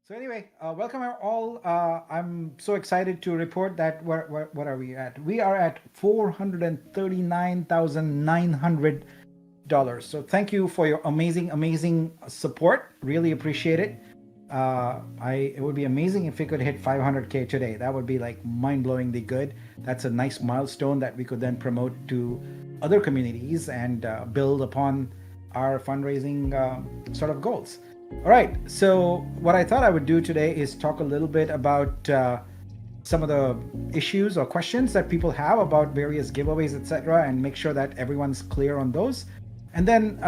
So anyway, welcome all. I'm so excited to report that what are we at? We are at $439,900. So thank you for your amazing support. Really appreciate it. It would be amazing if we could hit 500K today. That would be like mind-blowingly good. That's a nice milestone that we could then promote to other communities and build upon our fundraising sort of goals. All right. So what I thought I would do today is talk a little bit about some of the issues or questions that people have about various giveaways, etc., and make sure that everyone's clear on those. And then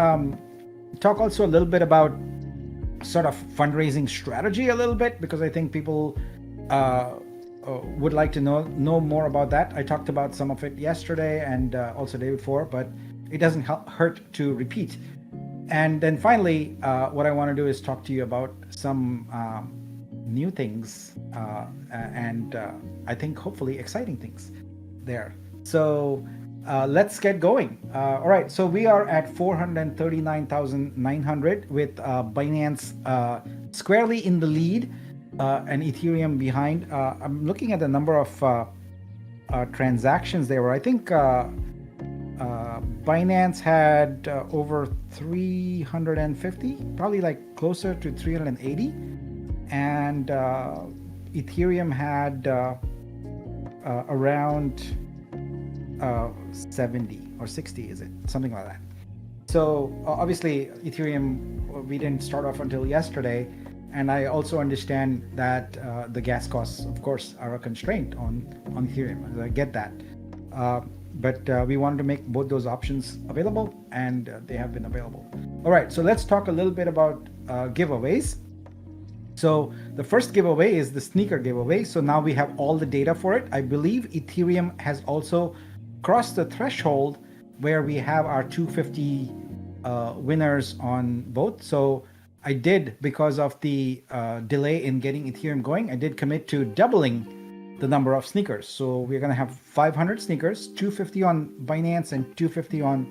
talk also a little bit about sort of fundraising strategy a little bit because I think people would like to know more about that. I talked about some of it yesterday and also the day before, but it doesn't hurt to repeat. And then finally, what I want to do is talk to you about some new things and I think hopefully exciting things there. So let's get going. All right, so we are at 439,900 with Binance squarely in the lead and Ethereum behind. I'm looking at the number of transactions there were. I think Binance had over 350, probably like closer to 380, and Ethereum had around 70 or 60, is it? Something like that. So obviously Ethereum, we didn't start off until yesterday, and I also understand that the gas costs, of course, are a constraint on Ethereum. I get that. But we wanted to make both those options available, and they have been available. All right, so let's talk a little bit about giveaways. So the first giveaway is the sneaker giveaway. So now we have all the data for it. I believe Ethereum has also crossed the threshold where we have our 250 winners on both. So I did, because of the delay in getting Ethereum going, I did commit to doubling the number of sneakers. So we're going to have 500 sneakers, 250 on Binance and 250 on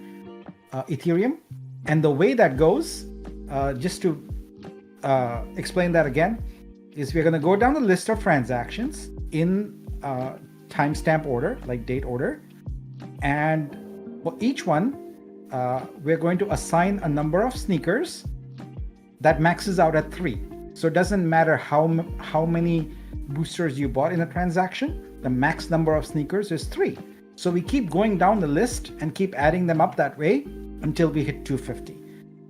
Ethereum. And the way that goes, just to explain that again, is we're going to go down the list of transactions in timestamp order, like date order. And for each one, we're going to assign a number of sneakers that maxes out at 3. So it doesn't matter how many boosters you bought in a transaction, the max number of sneakers is 3. So we keep going down the list and keep adding them up that way until we hit 250.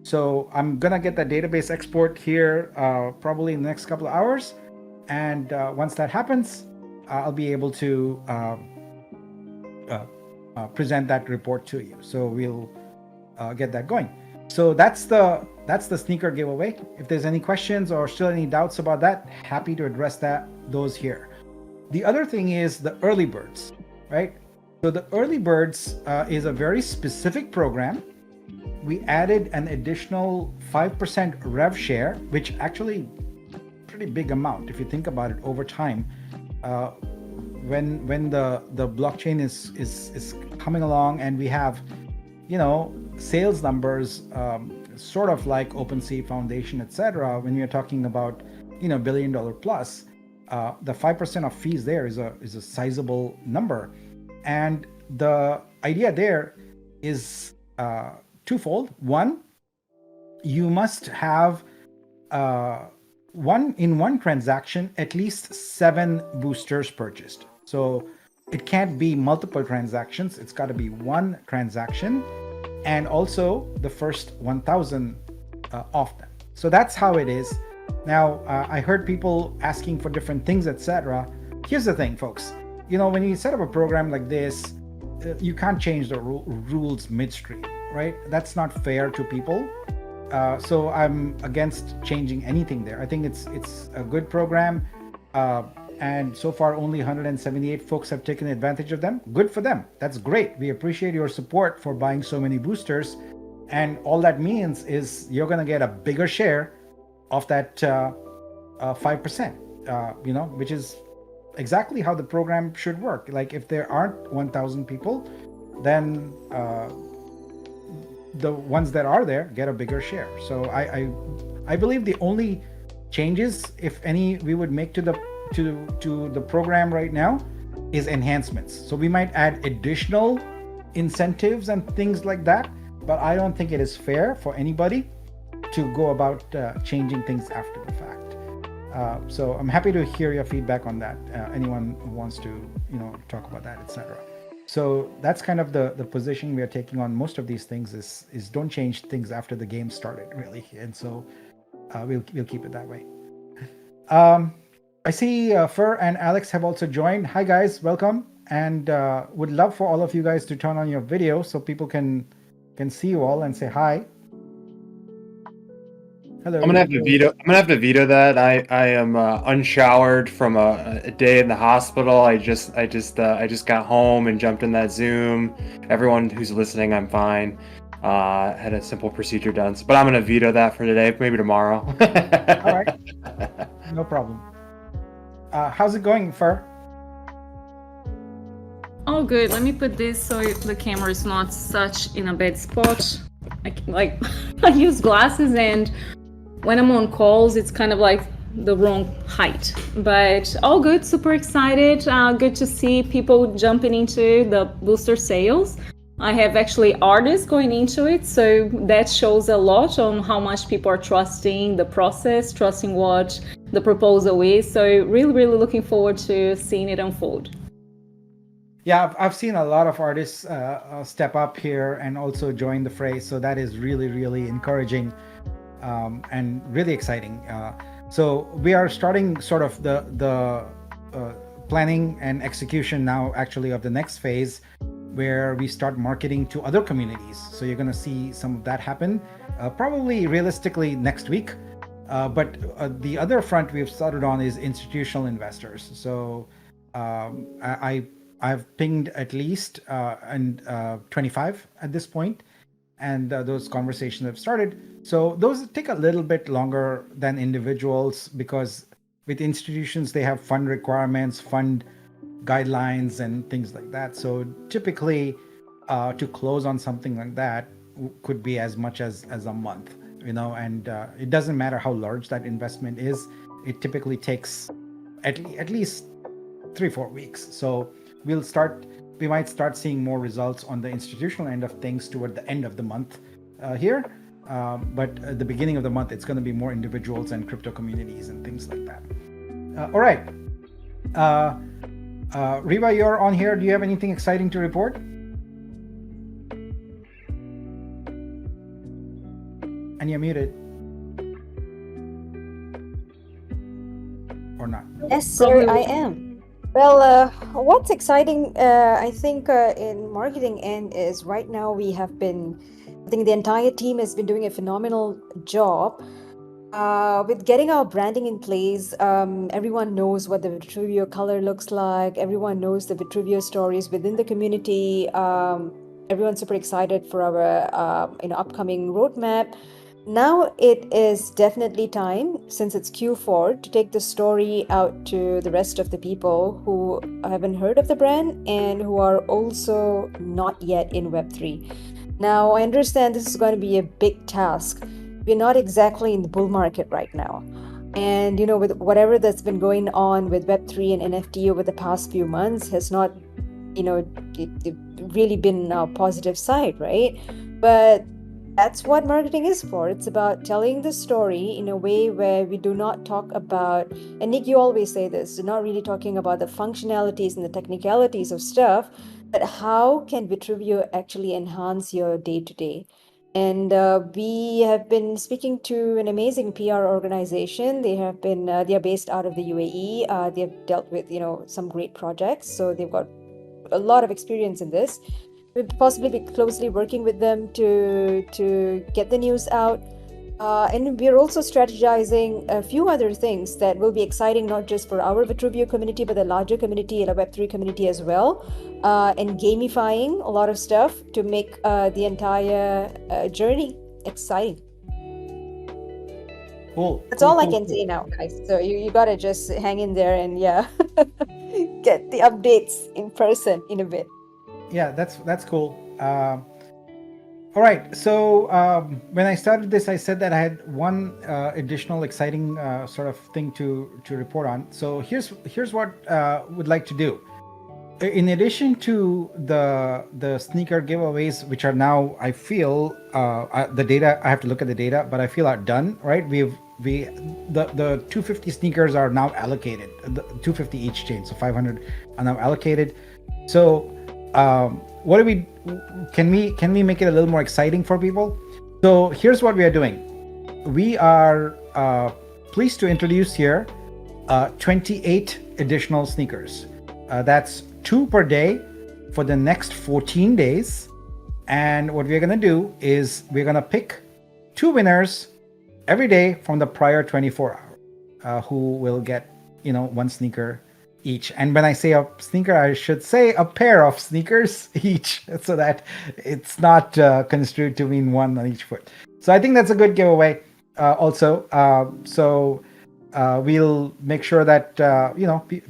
So I'm gonna get the database export here probably in the next couple of hours, and once that happens, I'll be able to present that report to you. So we'll get that going. So that's the sneaker giveaway. If there's any questions or still any doubts about that, happy to address those here. The other thing is the early birds, right? So the early birds is a very specific program. We added an additional 5% rev share, which actually pretty big amount if you think about it over time. When the blockchain is coming along and we have, sales numbers sort of like OpenSea Foundation, etc. When you're talking about, $1 billion plus, the 5% of fees there is a sizable number, and the idea there is twofold. One, you must have one transaction at least 7 boosters purchased. So it can't be multiple transactions. It's got to be one transaction, and also the first 1,000 of them. So that's how it is. Now, I heard people asking for different things, etc. Here's the thing, folks. When you set up a program like this, you can't change the rules midstream, right? That's not fair to people. So I'm against changing anything there. I think it's a good program. And so far only 178 folks have taken advantage of them. Good for them. That's great. We appreciate your support for buying so many boosters. And all that means is you're going to get a bigger share of that 5%, which is exactly how the program should work. Like if there aren't 1,000 people, then the ones that are there get a bigger share. So I believe the only changes, if any, we would make to the program right now is enhancements. So we might add additional incentives and things like that, but I don't think it is fair for anybody to go about changing things after the fact. So I'm happy to hear your feedback on that. Anyone who wants to, talk about that, etc. So that's kind of the position we are taking on most of these things is don't change things after the game started, really. And so we'll keep it that way. I see Fur and Alex have also joined. Hi guys, welcome. And would love for all of you guys to turn on your video so people can see you all and say hi. Hello. I'm gonna have to veto that. I am unshowered from a day in the hospital. I just got home and jumped in that Zoom. Everyone who's listening, I'm fine. Had a simple procedure done, but I'm gonna veto that for today. Maybe tomorrow. All right, no problem. How's it going, Fur? Oh, good. Let me put this so the camera is not such in a bad spot. I use glasses, and when I'm on calls, it's kind of like the wrong height. But all good, super excited. Good to see people jumping into the booster sales. I have actually artists going into it, so that shows a lot on how much people are trusting the process, trusting what the proposal is. So really, really looking forward to seeing it unfold. Yeah, I've seen a lot of artists step up here and also join the fray. So that is really, really encouraging and really exciting. So we are starting sort of the planning and execution now, actually, of the next phase, where we start marketing to other communities. So you're going to see some of that happen, probably realistically next week. But the other front we've started on is institutional investors. So I've pinged at least 25 at this point, and those conversations have started. So those take a little bit longer than individuals, because with institutions, they have fund requirements, fund guidelines, and things like that. So typically, to close on something like that could be as much as a month, and it doesn't matter how large that investment is. It typically takes at least 3-4 weeks. So we might start seeing more results on the institutional end of things toward the end of the month here. But at the beginning of the month, it's going to be more individuals and crypto communities and things like that. All right. Riva, you're on here. Do you have anything exciting to report? And you're muted. Or not? Yes, sir, I am. Well, what's exciting, I think, in marketing end is right now I think the entire team has been doing a phenomenal job with getting our branding in place. Everyone knows what the Vitruvio color looks like. Everyone knows the Vitruvio stories within the community. Everyone's super excited for our upcoming roadmap. Now it is definitely time, since it's Q4, to take the story out to the rest of the people who haven't heard of the brand and who are also not yet in Web3. Now, I understand this is going to be a big task. We're not exactly in the bull market right now. And, with whatever that's been going on with Web3 and NFT over the past few months has not, it really been a positive side, right? But that's what marketing is for. It's about telling the story in a way where we do not talk about, and Nik, you always say this, we're not really talking about the functionalities and the technicalities of stuff, but how can Vitruvio actually enhance your day-to-day? And we have been speaking to an amazing PR organization. They are based out of the UAE. They have dealt with, some great projects. So they've got a lot of experience in this. We'll possibly be closely working with them to get the news out. And we're also strategizing a few other things that will be exciting, not just for our Vitruvio community, but the larger community and the Web3 community as well. And gamifying a lot of stuff to make the entire journey exciting. Cool. That's all I can say now, guys. So you gotta just hang in there and get the updates in person in a bit. Yeah, that's cool. All right. So when I started this, I said that I had one additional exciting sort of thing to report on. So here's what would like to do. In addition to the sneaker giveaways, which are now, I feel the data, I have to look at the data, but I feel are done. Right? The 250 sneakers are now allocated. The 250 each chain, so 500 are now allocated. So what do we? Can we make it a little more exciting for people? So here's what we are doing. We are pleased to introduce here 28 additional sneakers. That's 2 per day for the next 14 days. And what we're going to do is we're going to pick 2 winners every day from the prior 24 hours who will get, 1 sneaker each. And when I say a sneaker, I should say a pair of sneakers each, so that it's not construed to mean 1 on each foot. So I think that's a good giveaway also. So we'll make sure that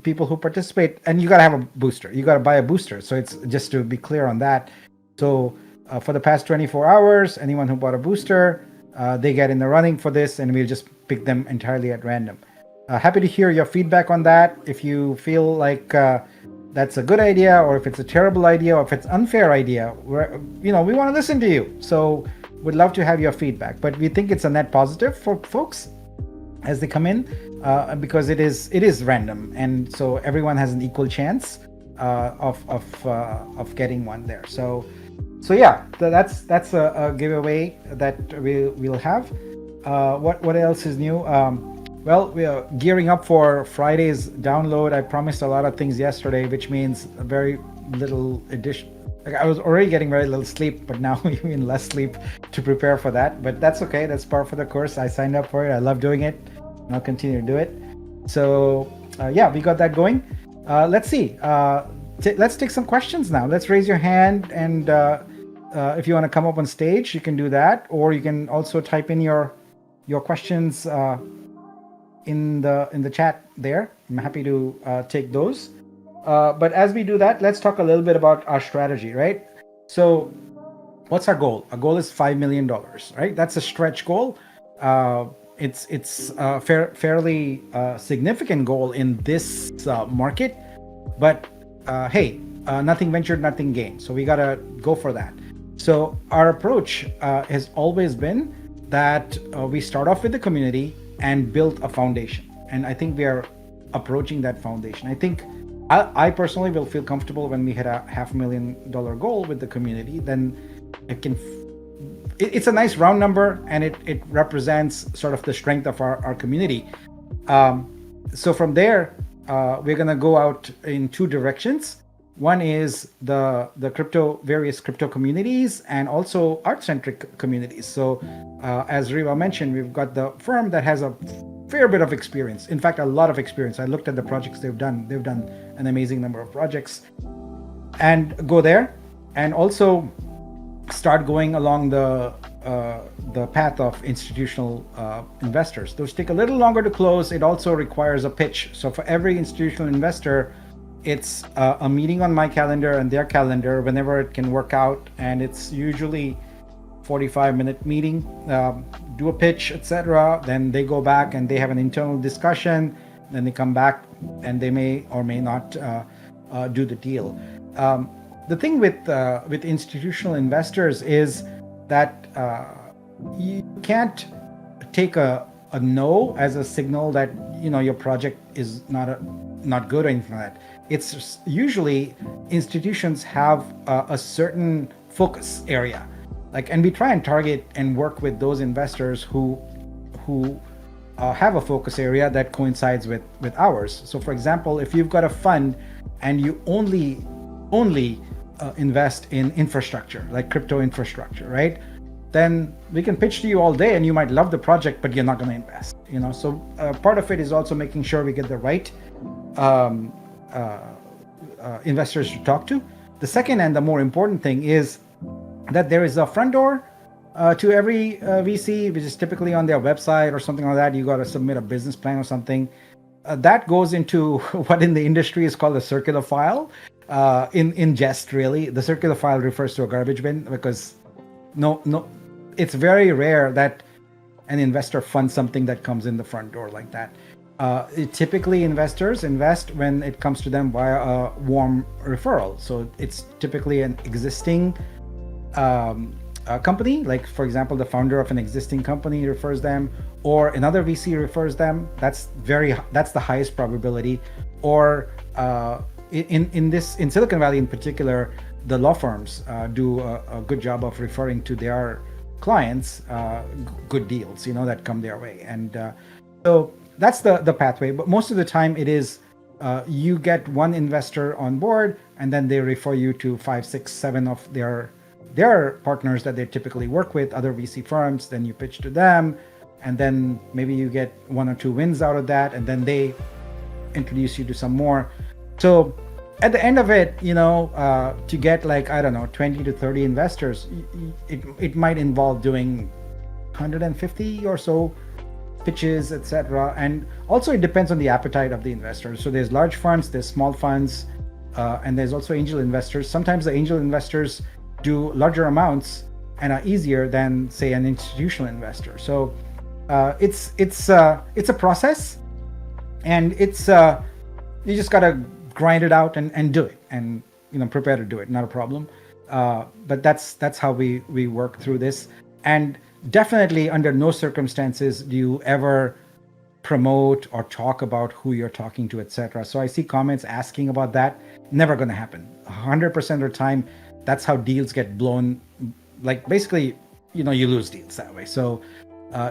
people who participate, and you got to have a booster, you got to buy a booster. So it's just to be clear on that. So for the past 24 hours, anyone who bought a booster, they get in the running for this, and we'll just pick them entirely at random. Happy to hear your feedback on that. If you feel like that's a good idea, or if it's a terrible idea, or if it's unfair idea, we want to listen to you. So would love to have your feedback. But we think it's a net positive for folks as they come in, because it is random, and so everyone has an equal chance of getting one there. So yeah, that's a giveaway that we'll have. What else is new? Well, we are gearing up for Friday's download. I promised a lot of things yesterday, which means a very little addition. Like, I was already getting very little sleep, but now even less sleep to prepare for that. But that's okay. That's part of the course. I signed up for it. I love doing it, and I'll continue to do it. So yeah, we got that going. Let's see. Let's take some questions now. Let's raise your hand, and if you want to come up on stage, you can do that, or you can also type in your questions in the chat there. I'm happy to take those. But as we do that, let's talk a little bit about our strategy, right? So what's our goal? Our goal is $5 million, right? That's a stretch goal. It's a fairly significant goal in this market, but hey, nothing ventured, nothing gained. So we gotta go for that. So our approach has always been that we start off with the community and build a foundation. And I think we are approaching that foundation. I think I personally will feel comfortable when we hit a $500,000 goal with the community. Then it's a nice round number, and it represents sort of the strength of our community. So from there, we're gonna go out in 2 directions. One is the various crypto communities, and also art-centric communities. So as Riva mentioned, we've got the firm that has a fair bit of experience. In fact, a lot of experience. I looked at the projects they've done. They've done an amazing number of projects. And go there, and also start going along the path of institutional investors. Those take a little longer to close. It also requires a pitch. So for every institutional investor, it's a meeting on my calendar and their calendar whenever it can work out, and it's usually 45-minute meeting, do a pitch, etc. Then they go back and they have an internal discussion. Then they come back, and they may or may not do the deal. The thing with institutional investors is that you can't take a no as a signal that your project is not good or anything like that. It's usually institutions have a certain focus area, and we try and target and work with those investors who have a focus area that coincides with ours. So for example, if you've got a fund and you only invest in infrastructure, like crypto infrastructure, right? Then we can pitch to you all day, and you might love the project, but you're not going to invest. So part of it is also making sure we get the right investors to talk to. The second and the more important thing is that there is a front door to every VC, which is typically on their website or something like that. You got to submit a business plan or something. That goes into what in the industry is called a circular file. In jest, really, the circular file refers to a garbage bin, because no, it's very rare that an investor funds something that comes in the front door like that. Typically, investors invest when it comes to them via a warm referral. So it's typically an existing company, like for example, the founder of an existing company refers them, or another VC refers them. That's the highest probability. Or in Silicon Valley in particular, the law firms do a good job of referring to their clients good deals, that come their way. And so that's the pathway. But most of the time it is you get one investor on board, and then they refer you to 5, 6, 7 of their partners that they typically work with, other VC firms. Then you pitch to them, and then maybe you get 1 or 2 wins out of that, and then they introduce you to some more. So at the end of it, to get 20 to 30 investors, it might involve doing 150 or so pitches, etc. And also it depends on the appetite of the investors. So there's large funds, there's small funds, and there's also angel investors. Sometimes the angel investors do larger amounts and are easier than, say, an institutional investor. So it's a process, and it's you just gotta grind it out and do it, and prepare to do it. Not a problem. But that's how we work through this. And definitely under no circumstances do you ever promote or talk about who you're talking to, etc. So I see comments asking about that. Never going to happen. 100% of the time, that's how deals get blown. Like basically, you lose deals that way. So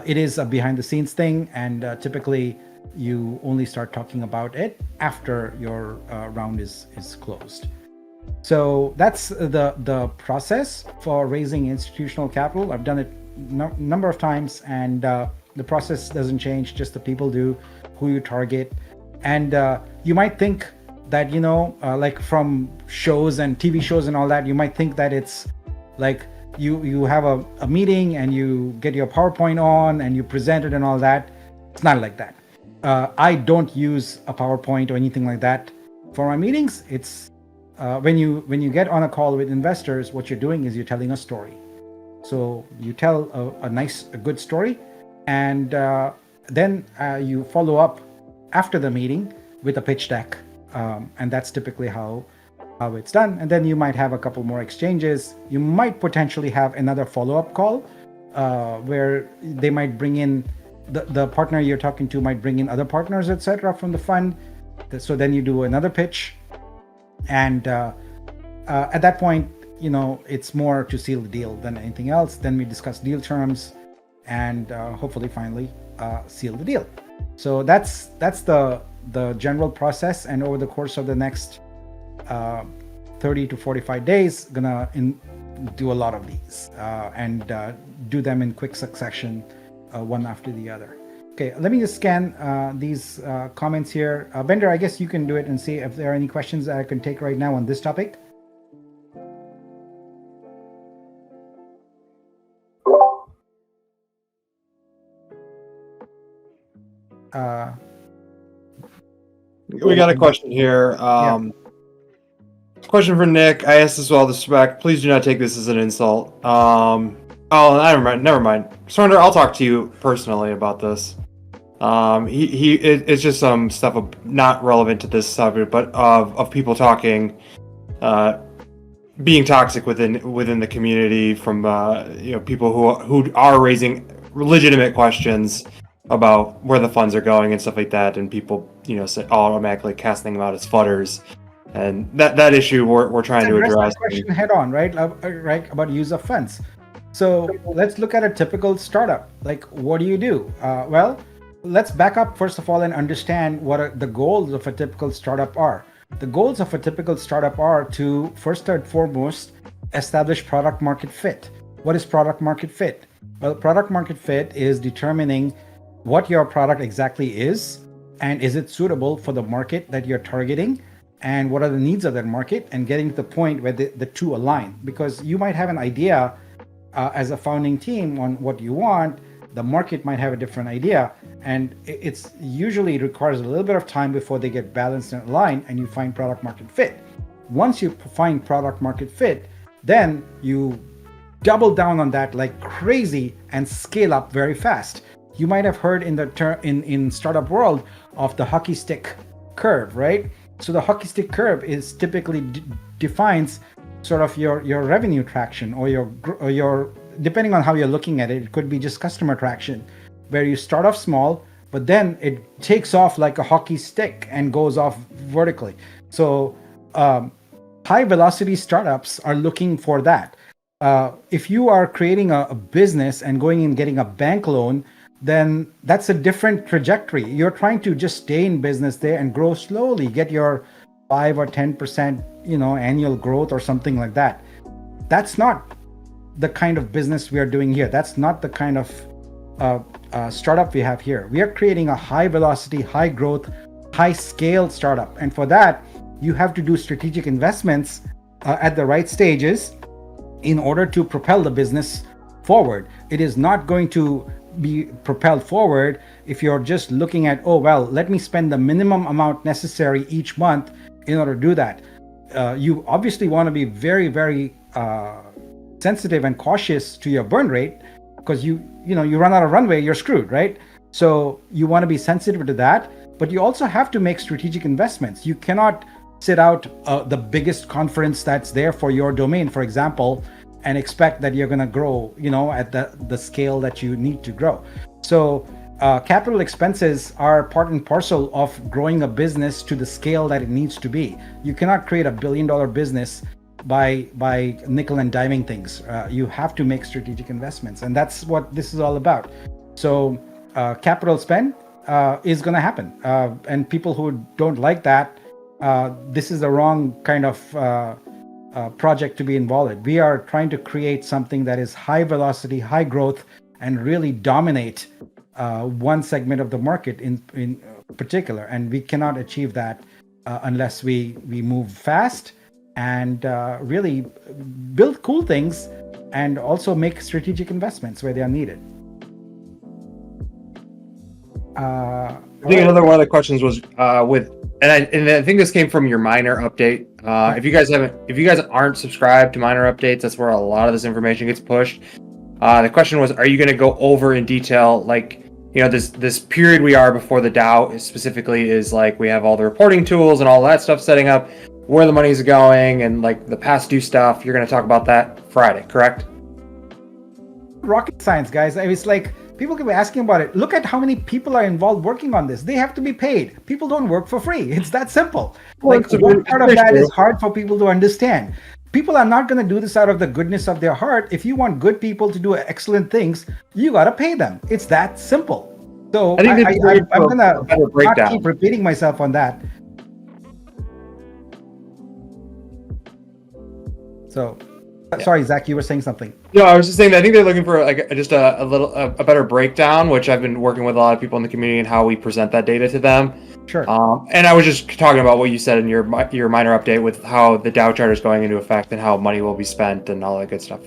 it is a behind the scenes thing, and typically you only start talking about it after your round is closed. So that's the process for raising institutional capital. I've done it number of times, and the process doesn't change, just the people do, who you target. And you might think that like from shows and TV shows and all that, you might think that it's like you have a meeting and you get your PowerPoint on and you present it and all that. It's not like that. I don't use a PowerPoint or anything like that for my meetings. It's when you get on a call with investors, what you're doing is you're telling a story. So you tell a good story, and then you follow up after the meeting with a pitch deck, and that's typically how it's done. And then you might have a couple more exchanges. You might potentially have another follow-up call where they might bring in the partner you're talking to might bring in other partners, etc., from the fund. So then you do another pitch, and at that point, it's more to seal the deal than anything else. Then we discuss deal terms, and hopefully finally seal the deal. So that's the general process. And over the course of the next 30 to 45 days, gonna do a lot of these and do them in quick succession, one after the other. Okay, let me just scan these comments here. Bender, I guess you can do it and see if there are any questions that I can take right now on this topic. We got a question here. Question for Nick. I asked this with all respect. Please do not take this as an insult. Never mind. Surinder, I'll talk to you personally about this. It's just some stuff not relevant to this subject, but of people talking, being toxic within the community from people who are raising legitimate questions about where the funds are going and stuff like that, and people automatically casting them out as fudders, and that issue we're trying to address. That question head on, right? Right, about use of funds. So let's look at a typical startup. Like, what do you do? Well, let's back up first of all and understand what the goals of a typical startup are. The goals of a typical startup are to first and foremost establish product market fit. What is product market fit? Well, product market fit is determining what your product exactly is, and is it suitable for the market that you're targeting, and what are the needs of that market, and getting to the point where the two align. Because you might have an idea as a founding team on what you want, the market might have a different idea, and it's usually requires a little bit of time before they get balanced and aligned, and you find product market fit. Once you find product market fit, then you double down on that like crazy and scale up very fast. You might have heard in the in startup world of the hockey stick curve, right? So the hockey stick curve is typically defines sort of your revenue traction or your depending on how you're looking at it. It could be just customer traction, where you start off small, but then it takes off like a hockey stick and goes off vertically. So high velocity startups are looking for that. If you are creating a business and going and getting a bank loan, then that's a different trajectory. You're trying to just stay in business there and grow slowly, get your 5 or 10%, annual growth or something like that. That's not the kind of business we are doing here. That's not the kind of startup we have here. We are creating a high velocity, high growth, high scale startup. And for that, you have to do strategic investments at the right stages in order to propel the business forward. It is not going to be propelled forward if you're just looking at, oh, well, let me spend the minimum amount necessary each month in order to do that. You obviously want to be very, very sensitive and cautious to your burn rate, because you run out of runway, you're screwed, right? So you want to be sensitive to that, but you also have to make strategic investments. You cannot sit out the biggest conference that's there for your domain, for example, and expect that you're going to grow, at the scale that you need to grow. So capital expenses are part and parcel of growing a business to the scale that it needs to be. You cannot create $1 billion business by nickel and diming things. You have to make strategic investments, and that's what this is all about. So capital spend is going to happen, and people who don't like that, this is the wrong kind of project to be involved in. We are trying to create something that is high velocity, high growth, and really dominate one segment of the market in particular. And we cannot achieve that unless we move fast and really build cool things and also make strategic investments where they are needed. I think another one of the questions was and I think this came from your Miner update. If you guys aren't subscribed to Miner updates, that's where a lot of this information gets pushed. The question was, are you going to go over in detail, like, this period we are before the DAO specifically is like, we have all the reporting tools and all that stuff setting up, where the money's going, and like the past due stuff. You're going to talk about that Friday, correct? Rocket science, guys. It's like, people keep asking about it. Look at how many people are involved working on this. They have to be paid. People don't work for free. It's that simple. Well, like, one part of that is hard for people to understand. People are not going to do this out of the goodness of their heart. If you want good people to do excellent things, you got to pay them. It's that simple. So I'm going to not keep repeating myself on that. So, sorry, Zach, you were saying something. No, I was just saying that I think they're looking for like just a better breakdown, which I've been working with a lot of people in the community and how we present that data to them. Sure. And I was just talking about what you said in your Miner update with how the DAO charter is going into effect and how money will be spent and all that good stuff.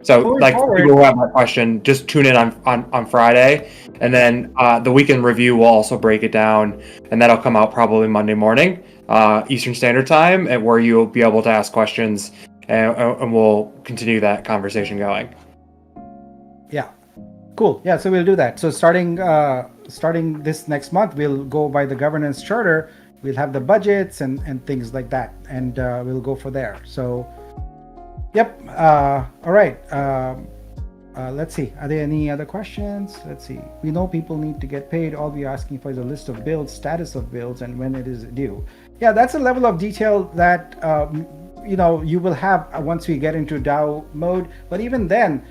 So, people who have that question, just tune in on Friday, and then the weekend review will also break it down, and that'll come out probably Monday morning, Eastern Standard Time, and where you'll be able to ask questions. And we'll continue that conversation going. Yeah, cool. Yeah, so we'll do that. So starting this next month, we'll go by the governance charter. We'll have the budgets and things like that, and we'll go for there. So, yep. All right. Let's see. Are there any other questions? Let's see. We know people need to get paid. All we're asking for is a list of bills, status of bills, and when it is due. Yeah, that's a level of detail that you will have once we get into DAO mode. But even then,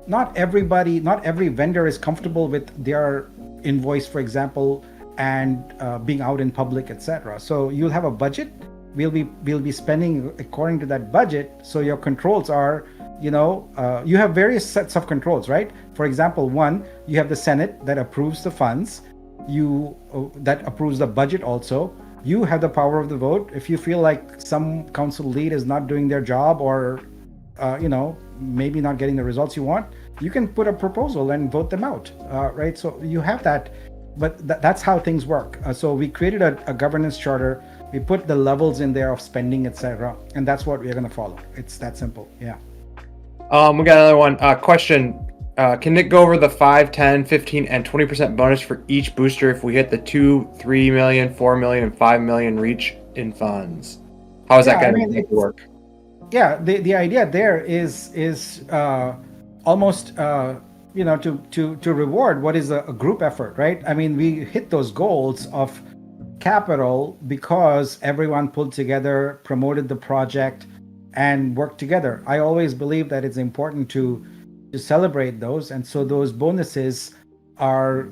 not every vendor is comfortable with their invoice, for example, and being out in public, etc. So you'll have a budget. We'll be spending according to that budget. So your controls are, you have various sets of controls, right? For example, one, you have the Senate that approves the funds. That approves the budget also. You have the power of the vote. If you feel like some council lead is not doing their job or, maybe not getting the results you want, you can put a proposal and vote them out, right? So you have that, but that's how things work. So we created a governance charter We put the levels in there of spending, etc., and that's what we're going to follow. It's that simple. Yeah. We got another one. Question. Can Nick go over the 5, 10, 15, and 20% bonus for each booster if we hit the 2, 3 million, 4 million, and 5 million reach in funds? How is that going to work? Yeah, the idea there is almost to reward what is a group effort, right? I mean, we hit those goals of capital because everyone pulled together, promoted the project, and worked together. I always believe that it's important to celebrate those, and so those bonuses are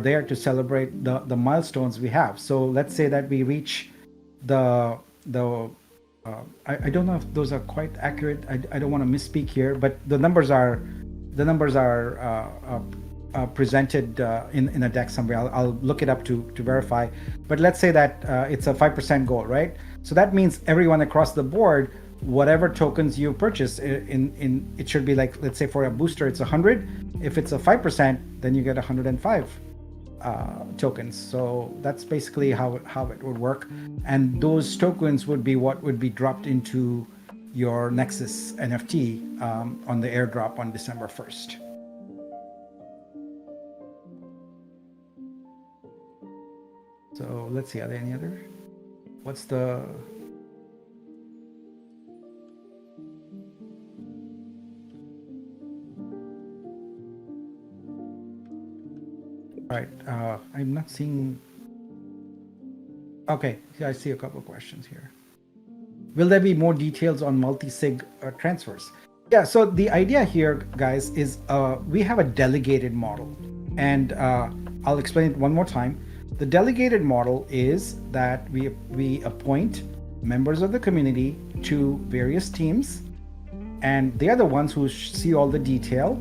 there to celebrate the milestones we have. So let's say that we reach the I don't know if those are quite accurate. I don't want to misspeak here, but the numbers are presented in a deck somewhere. I'll look it up to verify. But let's say that it's a 5% goal, right? So that means everyone across the board, whatever tokens you purchase in it should be like, let's say for a booster it's 100. If it's a 5%, then you get 105 tokens. So that's basically how it would work, and those tokens would be what would be dropped into your Nexus NFT on the airdrop on December 1st. So let's see, are there any other? What's the Right. I'm not seeing. Okay, yeah, I see a couple of questions here. Will there be more details on multi-sig transfers? Yeah, so the idea here, guys, is we have a delegated model. And I'll explain it one more time. The delegated model is that we appoint members of the community to various teams, and they are the ones who see all the detail,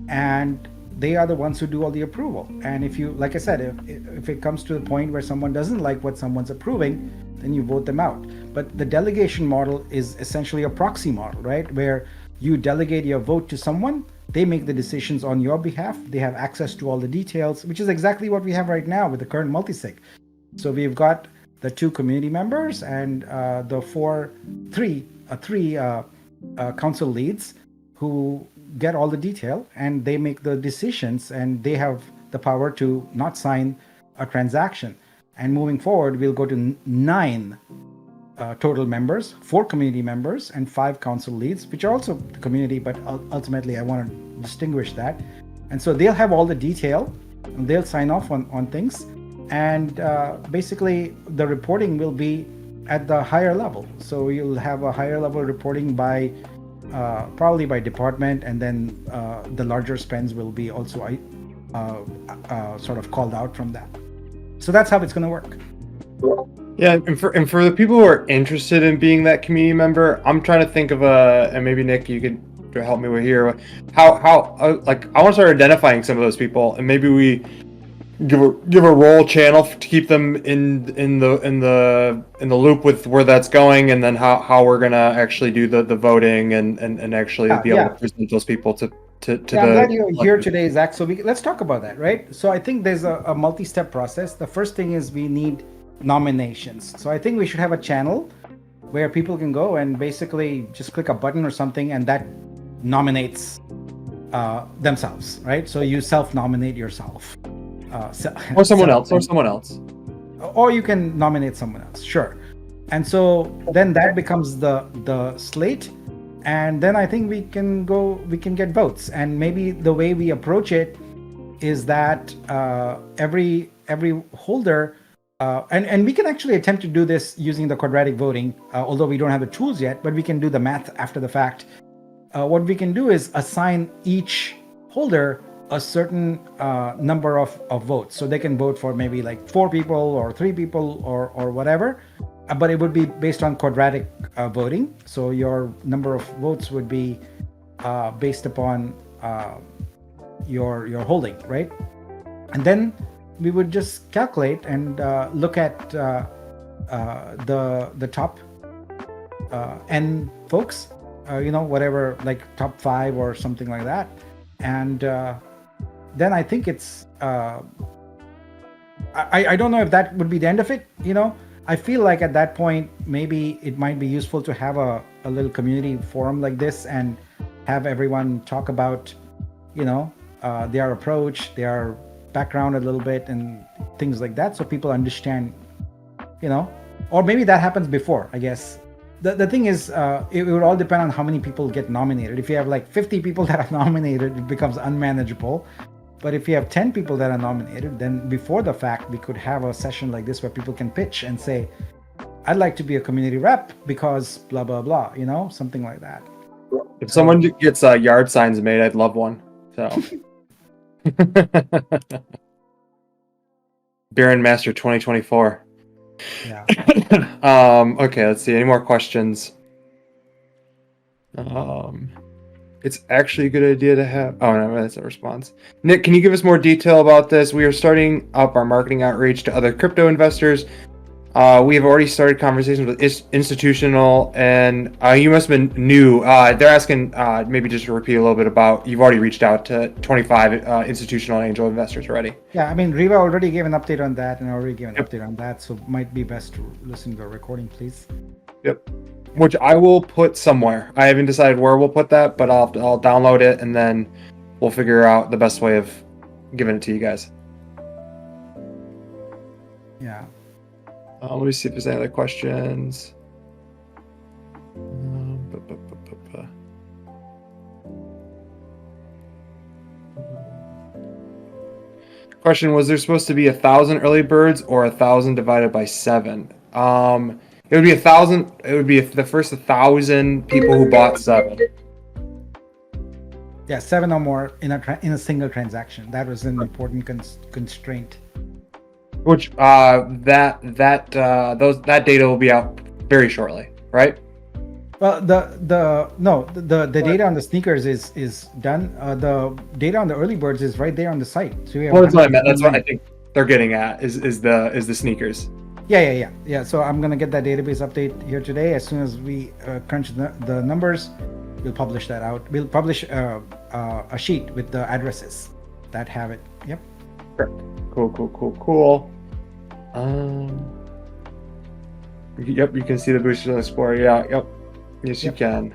and they are the ones who do all the approval. And if you, like I said, if it comes to the point where someone doesn't like what someone's approving, then you vote them out. But the delegation model is essentially a proxy model, right? Where you delegate your vote to someone, they make the decisions on your behalf, they have access to all the details, which is exactly what we have right now with the current multisig. So we've got the 2 community members and the three council leads who get all the detail, and they make the decisions, and they have the power to not sign a transaction. And moving forward, we'll go to 9 total members, 4 community members and 5 council leads, which are also the community, but ultimately I want to distinguish that. And so they'll have all the detail, and they'll sign off on things, and basically the reporting will be at the higher level. So you'll have a higher level reporting by probably by department, and then the larger spends will be also sort of called out from that. So that's how it's going to work. Yeah, and for the people who are interested in being that community member, I'm trying to think of and maybe Nick, you could help me with here. How like I want to start identifying some of those people, and maybe we give a role channel to keep them in the loop with where that's going, and then how we're gonna actually do the voting and actually be able to present those people to I'm glad you're here today, Zach. So let's talk about that, right? So I think there's a multi-step process. The first thing is we need nominations. So I think we should have a channel where people can go and basically just click a button or something, and that nominates themselves, right? So you self-nominate yourself. Or someone else. Or you can nominate someone else, sure. And so then that becomes the slate, and then I think we can get votes. And maybe the way we approach it is that every holder, and we can actually attempt to do this using the quadratic voting, although we don't have the tools yet, but we can do the math after the fact. What we can do is assign each holder a certain number of votes. So they can vote for maybe like 4 people or 3 people or whatever, but it would be based on quadratic voting. So your number of votes would be based upon your holding, right? And then we would just calculate and look at the top N folks, whatever, like top 5 or something like that. And then I think it's I don't know if that would be the end of it. I feel like at that point, maybe it might be useful to have a little community forum like this and have everyone talk about, their approach, their background a little bit and things like that, so people understand, or maybe that happens before, I guess. The thing is, it would all depend on how many people get nominated. If you have like 50 people that are nominated, it becomes unmanageable. But if you have 10 people that are nominated, then before the fact, we could have a session like this where people can pitch and say, I'd like to be a community rep because blah, blah, blah, something like that. If someone gets yard signs made, I'd love one. So, Baron Master 2024. Yeah. Okay, let's see. Any more questions? It's actually a good idea to have. Oh no, that's a response. Nick, can you give us more detail about this? We are starting up our marketing outreach to other crypto investors. We have already started conversations with institutional, and you must have been new. They're asking maybe just to repeat a little bit about, you've already reached out to 25 institutional angel investors already. Yeah, I mean, Riva already gave an update on that, and I already gave an update on that, so it might be best to listen to the recording, please. Yep. Which I will put somewhere. I haven't decided where we'll put that, but I'll download it, and then we'll figure out the best way of giving it to you guys. Yeah. Let me see if there's any other questions. Question: was there supposed to be 1,000 early birds or 1,000 divided by 7? It would be 1,000. It would be the first 1,000 people who bought 7. Yeah, 7 or more in a single transaction. That was an important constraint. Which that data will be out very shortly, right? Well, the data on the sneakers is done. The data on the early birds is right there on the site. So we have That's what I meant. That's what I think they're getting at is the sneakers. Yeah. So I'm gonna get that database update here today. As soon as we crunch the numbers, we'll publish that out. We'll publish a sheet with the addresses that have it. Yep. Sure. Cool. Yep, you can see the boosters on the Explorer. Yeah, yep. Yes, you can.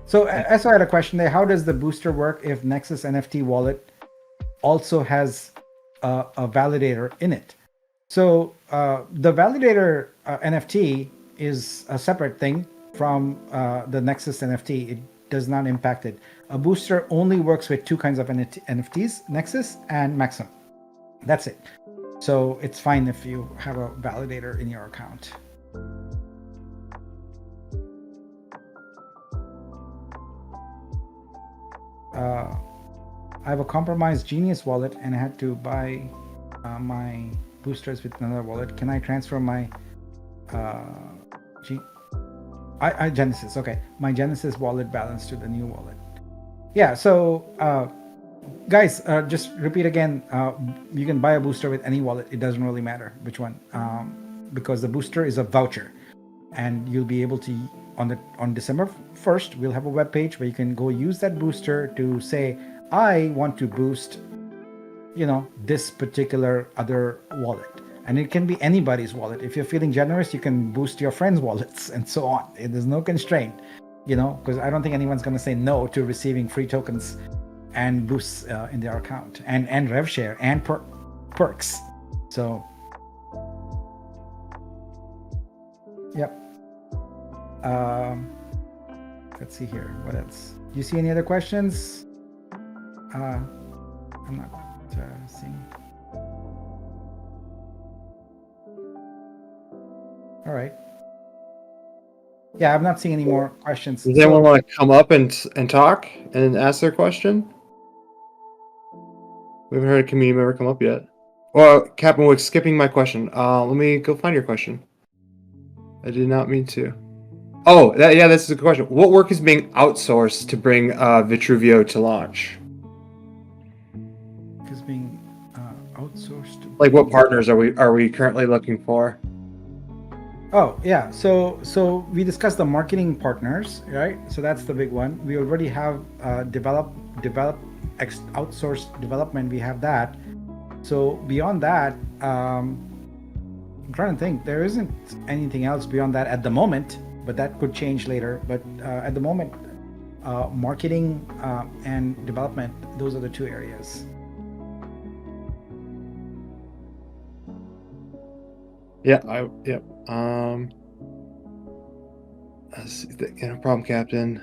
So I also had a question there. How does the booster work if Nexus NFT wallet also has a validator in it? So the validator NFT is a separate thing from the Nexus NFT. It does not impact it. A booster only works with 2 kinds of NFTs, Nexus and Maxim. That's it. So it's fine if you have a validator in your account. I have a compromised Genius wallet and I had to buy my boosters with another wallet. Can I transfer my Genesis? Okay, my Genesis wallet balance to the new wallet. Yeah. So guys, just repeat again. You can buy a booster with any wallet. It doesn't really matter which one, because the booster is a voucher, and you'll be able to on December 1st. We'll have a web page where you can go use that booster to say, I want to boost, this particular other wallet, and it can be anybody's wallet. If you're feeling generous, you can boost your friends' wallets and so on. There's no constraint, because I don't think anyone's going to say no to receiving free tokens and boosts in their account and rev share and perks. So yep. Let's see here, what else do you see? Any other questions? I'm not seeing. All right. Yeah, I'm not seeing any more questions. Does anyone want to come up and talk and ask their question? We haven't heard a community member come up yet. Well, Captain Wick, skipping my question. Let me go find your question. I did not mean to. Oh, that's a good question. What work is being outsourced to bring Vitruvio to launch? Is being outsourced to... Like, what partners are we currently looking for? Oh yeah, so we discussed the marketing partners, right? So that's the big one. We already have outsourced development. We have that. So beyond that, I'm trying to think. There isn't anything else beyond that at the moment, but that could change later. But at the moment, marketing and development, those are the two areas. Yeah, no problem, Captain.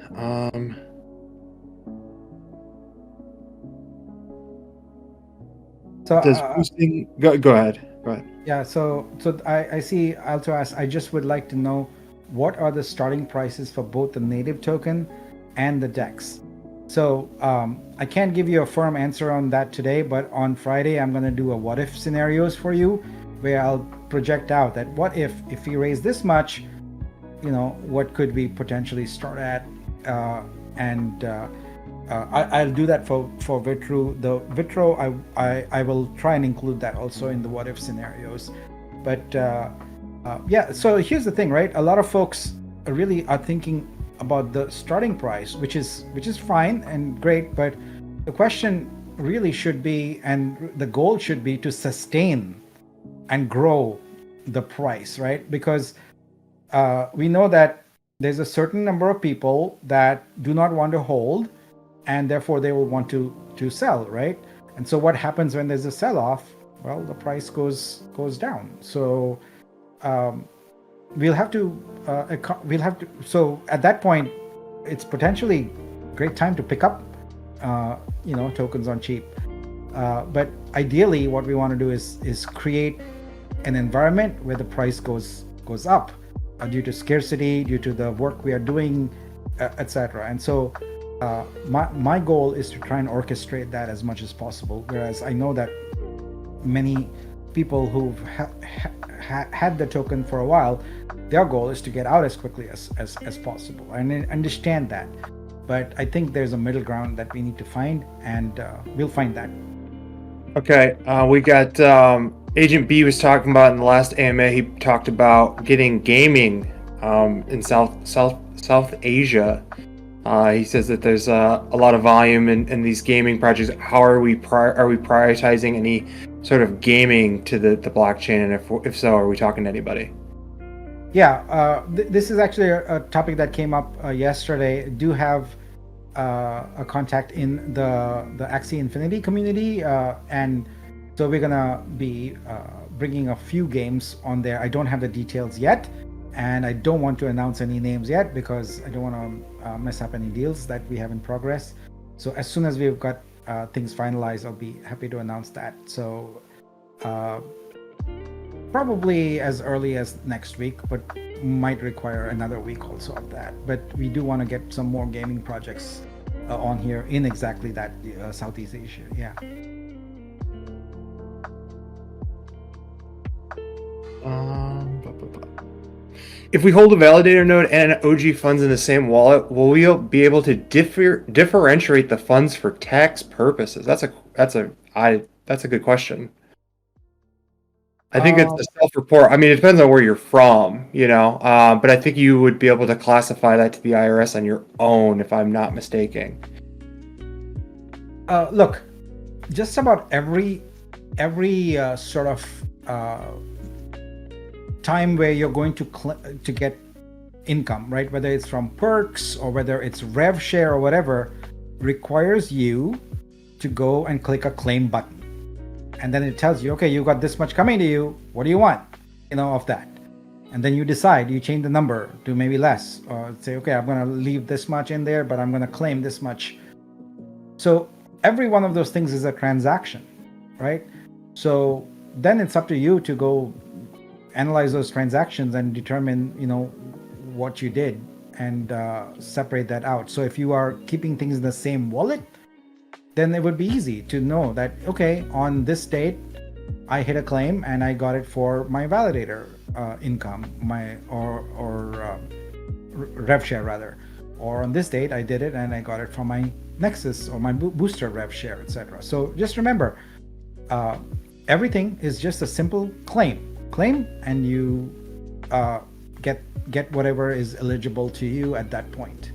So Does boosting go ahead. yeah, so I see Alto asks, I just would like to know what are the starting prices for both the native token and the DEX. So I can't give you a firm answer on that today, but on Friday I'm going to do a what if scenarios for you, where I'll project out that what if we raise this much, what could we potentially start at, and I'll do that for Vitro. The Vitro, I will try and include that also in the what if scenarios. But yeah, so here's the thing, right? A lot of folks really are thinking about the starting price, which is fine and great, but the question really should be, and the goal should be, to sustain and grow the price, right? Because we know that there's a certain number of people that do not want to hold, and therefore they will want to sell, right? And so what happens when there's a sell-off? Well, the price goes down. So we'll have to so at that point, it's potentially a great time to pick up tokens on cheap. But ideally what we want to do is create an environment where the price goes up due to scarcity, due to the work we are doing, etc. And so my goal is to try and orchestrate that as much as possible, whereas I know that many people who've had the token for a while, their goal is to get out as quickly as possible. I understand that, but I think there's a middle ground that we need to find, and we'll find that. Okay, we got Agent B was talking about in the last AMA. He talked about getting gaming in South Asia. He says that there's a lot of volume in these gaming projects. How are we prioritizing any sort of gaming to the blockchain, and if so, are we talking to anybody? Yeah, this is actually a topic that came up yesterday. I do have a contact in the Axie Infinity community, and so we're gonna be bringing a few games on there. I don't have the details yet, and I don't want to announce any names yet because I don't want to mess up any deals that we have in progress. So as soon as we've got things finalized, I'll be happy to announce that. So probably as early as next week, but might require another week also of that. But we do want to get some more gaming projects on here in exactly that Southeast Asia. Yeah. If we hold a validator node and OG funds in the same wallet, will we be able to differentiate the funds for tax purposes? That's a good question. I think it's a self-report. I mean, it depends on where you're from, but I think you would be able to classify that to the IRS on your own, if I'm not mistaken. Look, just about every sort of time where you're going to get income, right? Whether it's from perks or whether it's rev share or whatever, requires you to go and click a claim button. And then it tells you, okay, you got this much coming to you. What do you want, of that? And then you decide, you change the number to maybe less, or say, okay, I'm going to leave this much in there, but I'm going to claim this much. So every one of those things is a transaction, right? So then it's up to you to go analyze those transactions and determine, what you did, and separate that out. So if you are keeping things in the same wallet, then it would be easy to know that, okay, on this date, I hit a claim and I got it for my validator income, or rev share rather, or on this date I did it and I got it from my Nexus or my booster rev share, etc. So just remember, everything is just a simple claim, and you get whatever is eligible to you at that point.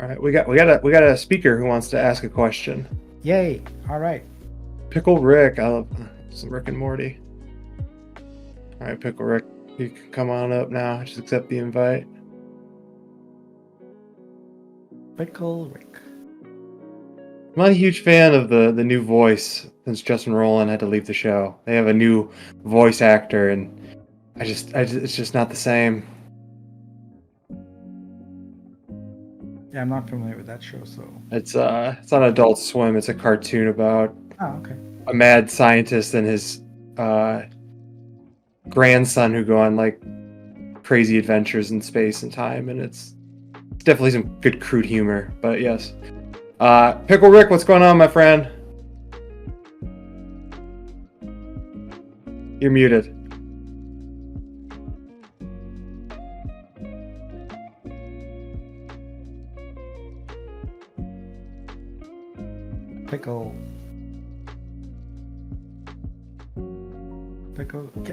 All right, we got a speaker who wants to ask a question. Yay! All right. Pickle Rick, I love some Rick and Morty. All right, Pickle Rick, you can come on up now. Just accept the invite. Pickle Rick. I'm not a huge fan of the new voice since Justin Roiland had to leave the show. They have a new voice actor, and it's just not the same. Yeah, I'm not familiar with that show, so. It's on Adult Swim. It's a cartoon about Oh, okay. a mad scientist and his grandson who go on like crazy adventures in space and time, and it's definitely some good crude humor. But yes, Pickle Rick, what's going on, my friend? You're muted. Pickle.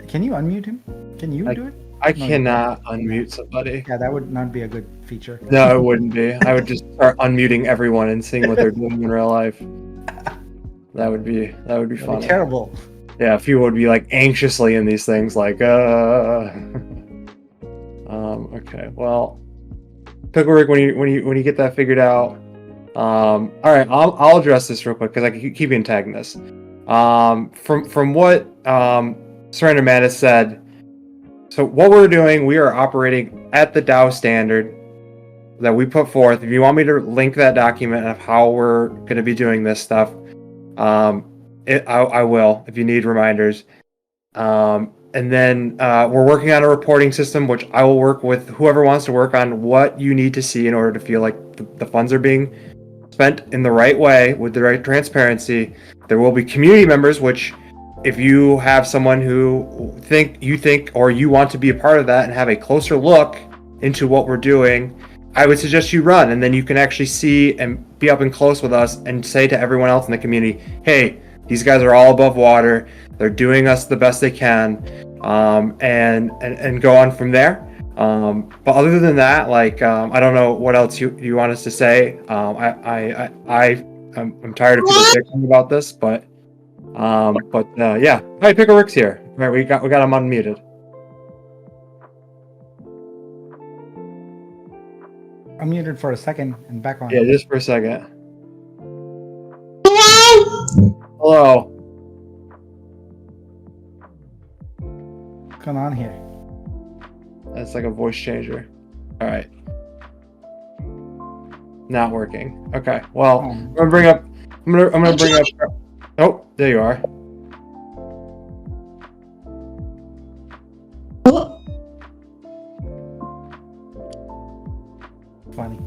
Can you unmute him? Can you do it? I No, cannot unmute somebody. Yeah, that would not be a good feature. No, it wouldn't be. I would just start unmuting everyone and seeing what they're doing in real life. That would be That'd be funny. terrible. Yeah, people would be like anxiously in these things, like, Okay, well, Pickle Rick, when you get that figured out, all right, I'll address this real quick because I keep getting tagged in this. From what Surrender Mattis said, so what we're doing, we are operating at the Dow standard that we put forth. If you want me to link that document of how we're going to be doing this stuff, I will, if you need reminders. And then we're working on a reporting system, which I will work with whoever wants to work on what you need to see in order to feel like the funds are being spent in the right way with the right transparency. There will be community members, which if you have someone who you think or you want to be a part of that and have a closer look into what we're doing, I would suggest you run, and then you can actually see and be up and close with us and say to everyone else in the community, hey, these guys are all above water. They're doing us the best they can, and go on from there. But other than that, like, I don't know what else you want us to say. I'm tired of people bitching about this, but yeah. Hey, Pickle Rick's here. All right, we got him unmuted. I'm muted for a second and back on. Yeah, just for a second. Hello. What's going on here? That's like a voice changer. All right. Not working. Okay. Well, I'm gonna bring up. Oh, there you are. Funny.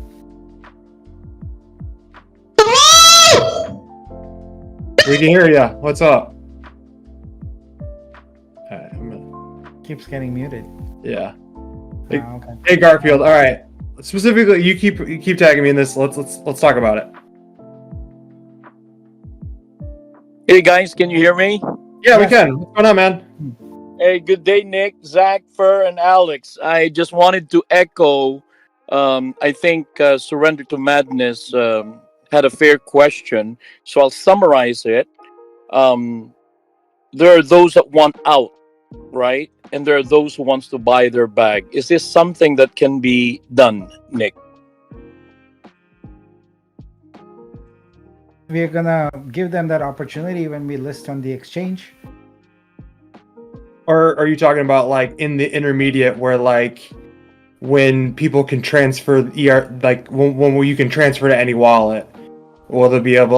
We can hear you. What's up? All right, Keeps getting muted. yeah. Oh, okay. Hey Garfield. All right. Specifically, you keep tagging me in this. Let's talk about it. Hey guys, can you hear me? Yeah, we can. What's going on, man? Hey, good day, Nick, Zach, Fur, and Alex. I just wanted to echo. I think Surrender to Madness had a fair question, so I'll summarize it. There are those that want out, right? And there are those who wants to buy their bag. Is this something that can be done, Nick? We're gonna give them that opportunity when we list on the exchange. Or are you talking about like in the intermediate where like when people can transfer like when you can transfer to any wallet? Will there be an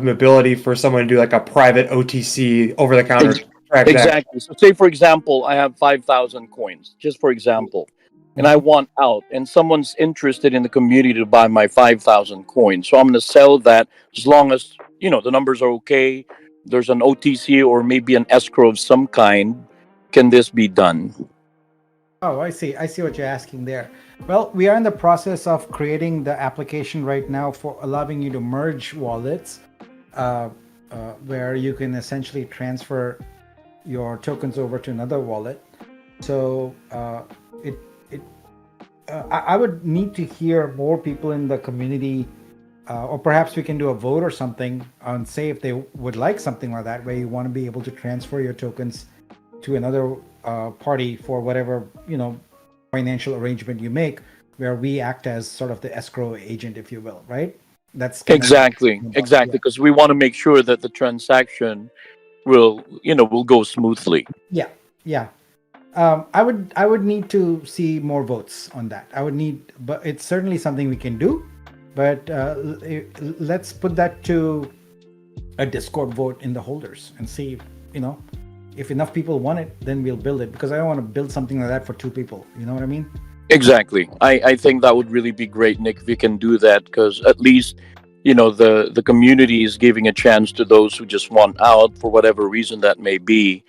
ability for someone to do like a private OTC over the counter? Exactly. So say for example, I have 5,000 coins, just for example, and I want out, and someone's interested in the community to buy my 5,000 coins. So I'm going to sell that as long as, the numbers are okay. There's an OTC or maybe an escrow of some kind. Can this be done? Oh, I see what you're asking there. Well, we are in the process of creating the application right now for allowing you to merge wallets, where you can essentially transfer your tokens over to another wallet. So I would need to hear more people in the community, or perhaps we can do a vote or something on say if they would like something like that, where you want to be able to transfer your tokens to another party for whatever financial arrangement you make, where we act as sort of the escrow agent, if you will, right? That's kind Exactly, of exactly, because we want to make sure that the transaction will go smoothly. yeah, yeah. I would need to see more votes on that. I would need, but it's certainly something we can do. But let's put that to a Discord vote in the holders and see, if enough people want it, then we'll build it. Because I don't want to build something like that for two people. You know what I mean? Exactly. I think that would really be great, Nick, if we can do that, because at least the community is giving a chance to those who just want out for whatever reason that may be.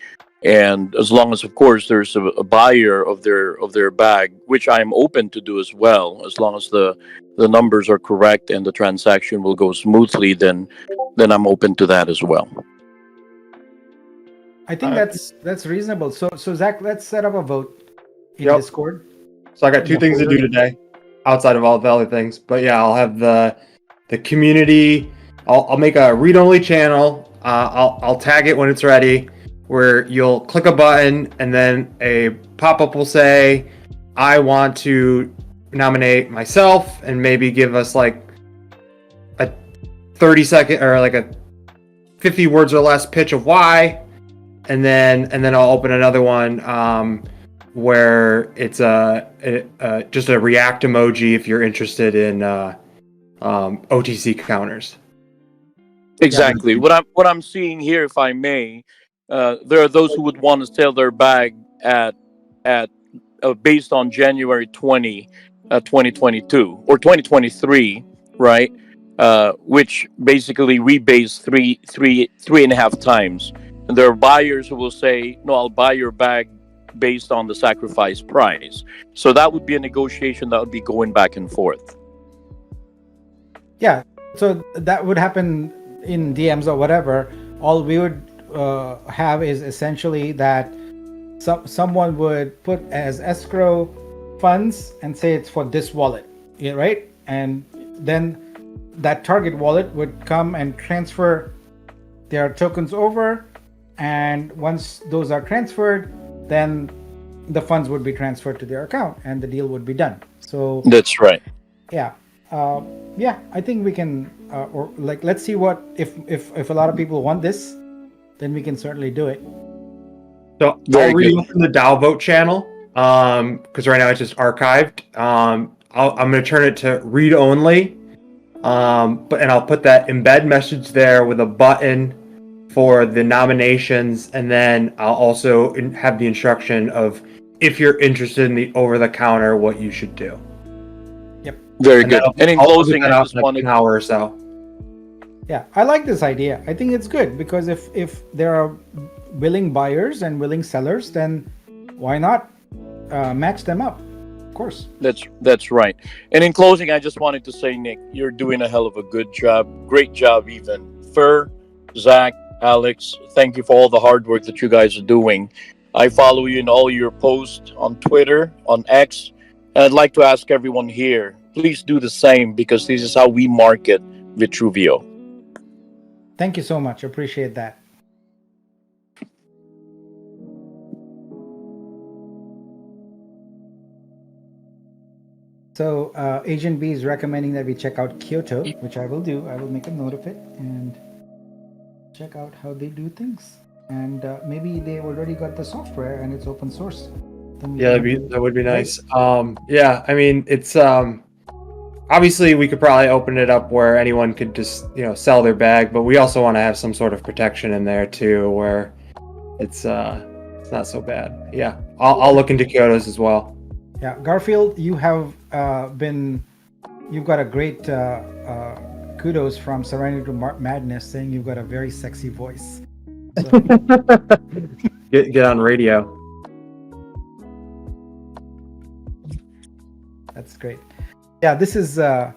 And as long as, of course, there's a buyer of their bag, which I'm open to do as well, as long as the numbers are correct and the transaction will go smoothly, then I'm open to that as well. I think that's reasonable. So Zach, let's set up a vote in Yep. Discord. So I got two things to do today, outside of all the other things. But yeah, I'll have the community. I'll make a read-only channel. I'll tag it when it's ready, where you'll click a button and then a pop-up will say, "I want to nominate myself," and maybe give us like a 30-second or like a 50 words or less pitch of why, and then I'll open another one. Where it's just a react emoji if you're interested in OTC counters. Exactly. What I'm seeing here, if I may, there are those who would want to sell their bag at based on January 2022 or 2023, right? Which basically rebase three and a half times. And there are buyers who will say, "No, I'll buy your bag based on the sacrifice price." So that would be a negotiation that would be going back and forth. Yeah. So that would happen in DMs or whatever. All we would have is essentially that someone would put as escrow funds and say it's for this wallet, right? And then that target wallet would come and transfer their tokens over. And once those are transferred, then the funds would be transferred to their account and the deal would be done. So That's right. yeah, I think we can, or like, let's see what if a lot of people want this, then we can certainly do it. So Very I'll good. reopen the DAO vote channel because right now it's just archived. I'm going to turn it to read only, and I'll put that embed message there with a button for the nominations, and then I'll also have the instruction of if you're interested in the over-the-counter, what you should do. Yep. Very good. And in I'll closing, get that I out just in like wanted an hour or so. Yeah, I like this idea. I think it's good because if there are willing buyers and willing sellers, then why not match them up? Of course. That's right. And in closing, I just wanted to say, Nick, you're doing a hell of a good job. Great job, even. Fur, Zach, Alex, thank you for all the hard work that you guys are doing. I follow you in all your posts on Twitter, on X, and I'd like to ask everyone here, please do the same, because this is how we market Vitruvio. Thank you so much. Appreciate that. So Agent B is recommending that we check out Kyoto, which I will do. I will make a note of it and check out how they do things. And maybe they already got the software and it's open source. Yeah, that would be nice. Yeah, I mean, it's obviously we could probably open it up where anyone could just sell their bag, but we also want to have some sort of protection in there too, where it's not so bad. Yeah, I'll look into Kyoto's as well. Yeah, Garfield, you have you've got a great kudos from Serenity to Madness, saying you've got a very sexy voice. So, Get on radio. that's great. Yeah, this is a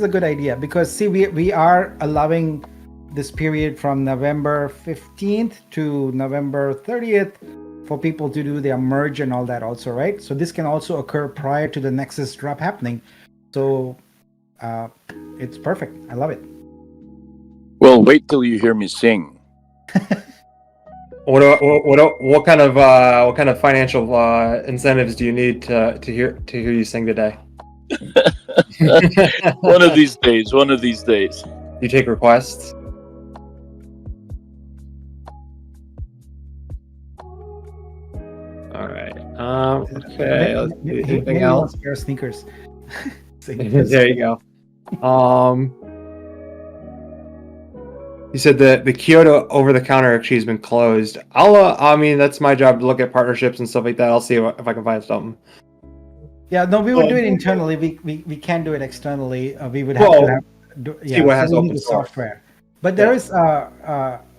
good idea because see, we are allowing this period from November 15th to November 30th for people to do their merge and all that also, right? So this can also occur prior to the Nexus drop happening. So it's perfect. I love it. Well, wait till you hear me sing. What kind of financial incentives do you need to hear you sing today? One of these days. One of these days. You take requests? All right. Okay. Let's see. Anything Maybe else? wants a pair of sneakers. There you go. You said the Kyoto over-the-counter actually has been closed. I mean, that's my job to look at partnerships and stuff like that. I'll see if I can find something. Yeah, no, we would do it internally. We can't do it externally. We would have to have see what has we open need the source. software. But there is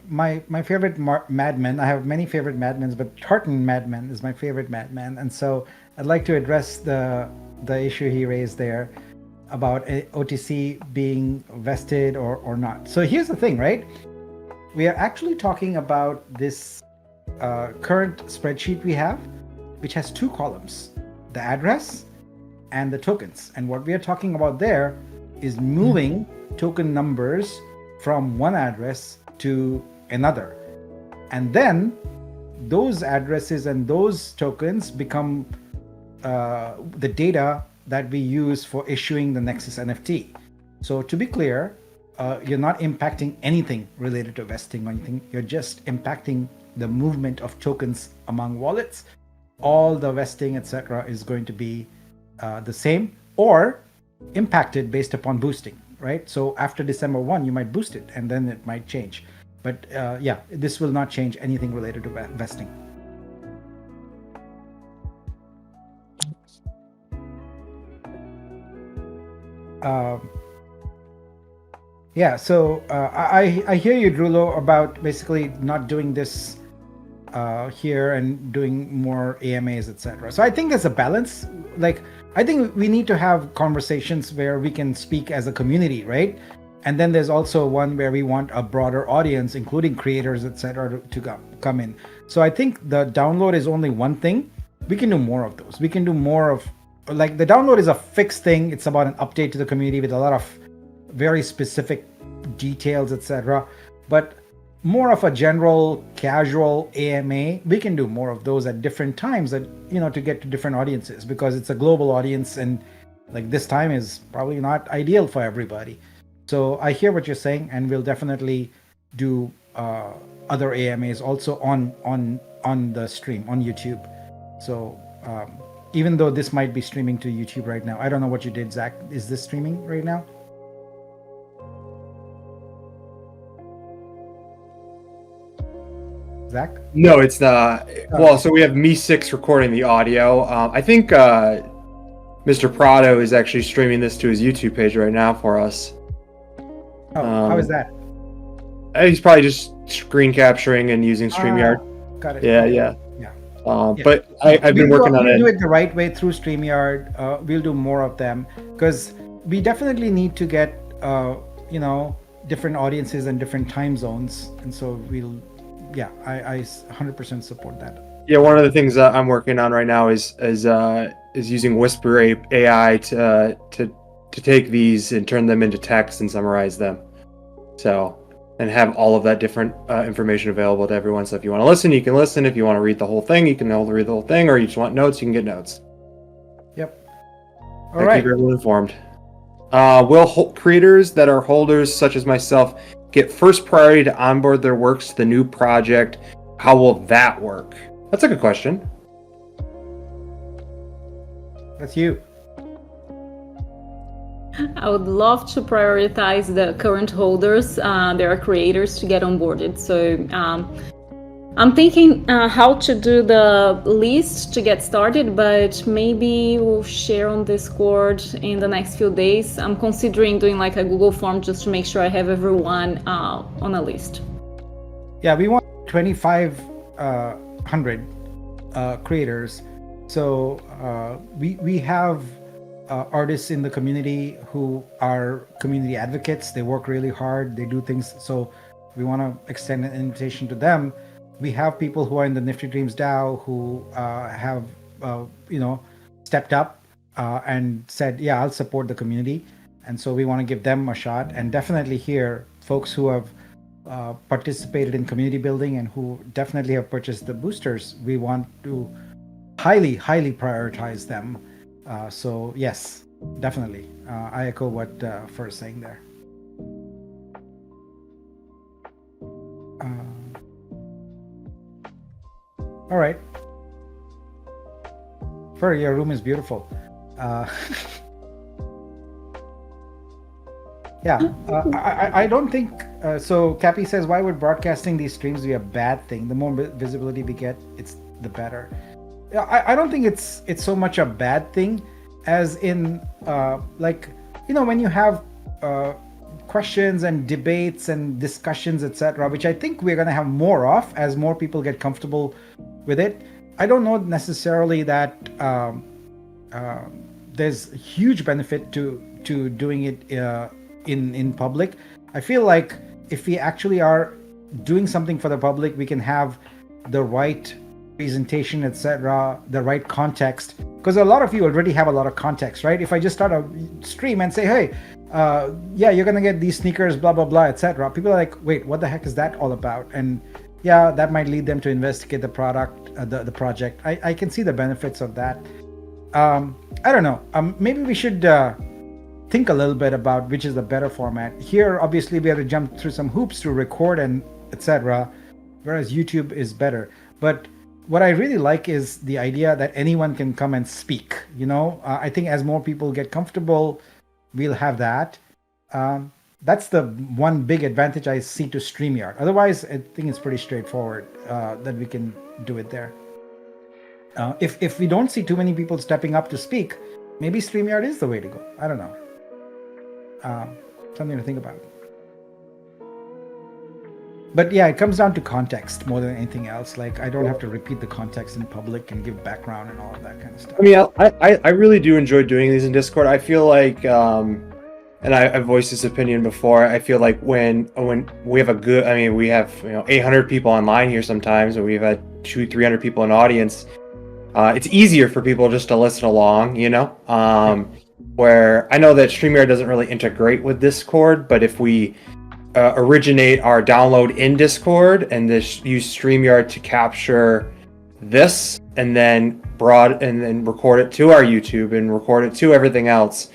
my favorite madman. I have many favorite madmens, but Tartan Madman is my favorite madman, and so I'd like to address the issue he raised there about OTC being vested or not. So here's the thing, right? We are actually talking about this current spreadsheet we have, which has two columns, the address and the tokens. And what we are talking about there is moving token numbers from one address to another. And then those addresses and those tokens become the data that we use for issuing the Nexus NFT. So to be clear, you're not impacting anything related to vesting or anything. You're just impacting the movement of tokens among wallets. All the vesting, etc., is going to be the same or impacted based upon boosting, right? So after December 1, you might boost it and then it might change. But yeah, this will not change anything related to vesting. Yeah, so I hear you, Drulo, about basically not doing this here and doing more AMAs, etc. So I think there's a balance. Like, I think we need to have conversations where we can speak as a community, right? And then there's also one where we want a broader audience, including creators, etc., to come in. So I think the download is only one thing. We can do more of those. We can do more of, like, the download is a fixed thing. It's about an update to the community with a lot of very specific details, etc. But more of a general casual AMA, we can do more of those at different times, that, you know, to get to different audiences, because it's a global audience and like this time is probably not ideal for everybody. So I hear what you're saying, and we'll definitely do other AMAs also on the stream on YouTube. So even though this might be streaming to YouTube right now, I don't know what you did, Zach. Is this streaming right now? Zach? No, it's not. Well, so we have Me6 recording the audio. I think Mr. Prado is actually streaming this to his YouTube page right now for us. Oh, how is that? He's probably just screen capturing and using StreamYard. Got it. Yeah. Yeah. But I've been working on it. We'll do it the right way through StreamYard. We'll do more of them, because we definitely need to get different audiences and different time zones, and so we'll. Yeah, I 100% support that. Yeah, one of the things that I'm working on right now is using Whisper AI to take these and turn them into text and summarize them. So, and have all of that different information available to everyone. So if you want to listen, you can listen. If you want to read the whole thing, you can read the whole thing. Or you just want notes, you can get notes. Yep. All right. Keep everyone informed. Will creators that are holders, such as myself, get first priority to onboard their works to the new project? How will that work? That's a good question. That's you. I would love to prioritize the current holders, there are creators, to get onboarded. So I'm thinking how to do the list to get started, but maybe we'll share on Discord in the next few days. I'm considering doing like a Google form just to make sure I have everyone on a list. Yeah, we want 2,500 creators. So we have artists in the community who are community advocates. They work really hard. They do things. So we want to extend an invitation to them. We have people who are in the Nifty Dreams DAO who have, stepped up and said, yeah, I'll support the community. And so we want to give them a shot. And definitely here, folks who have participated in community building and who definitely have purchased the boosters, we want to highly prioritize them. So yes, definitely. I echo what Fur is saying there. All right. Fur, your room is beautiful. Yeah, I don't think so. Cappy says, why would broadcasting these streams be a bad thing? The more visibility we get, it's the better. I don't think it's so much a bad thing, as in like, you know, when you have questions and debates and discussions, etc., which I think we're going to have more of as more people get comfortable with it. I don't know necessarily that there's huge benefit to doing it in public. I feel like if we actually are doing something for the public, we can have the right presentation, etc., the right context, because a lot of you already have a lot of context, right? If I just start a stream and say, hey, yeah, you're gonna get these sneakers, blah blah blah, etc., people are like, wait, what the heck is that all about? And yeah, that might lead them to investigate the product, the project. I can see the benefits of that. I don't know, maybe we should think a little bit about which is the better format. Here obviously we have to jump through some hoops to record and etc., whereas YouTube is better. But what I really like is the idea that anyone can come and speak. You know, I think as more people get comfortable, we'll have that. That's the one big advantage I see to StreamYard. Otherwise, I think it's pretty straightforward that we can do it there. If we don't see too many people stepping up to speak, maybe StreamYard is the way to go. I don't know. Something to think about. But yeah, it comes down to context more than anything else. Like, I don't have to repeat the context in public and give background and all of that kind of stuff. I mean, I really do enjoy doing these in Discord. I feel like, and I've voiced this opinion before, I feel like when we have we have 800 people online here sometimes, and we've had 200-300 people in audience. It's easier for people just to listen along, where I know that StreamYard doesn't really integrate with Discord, but if we originate our download in Discord and use StreamYard to capture this and then record it to our YouTube and record it to everything else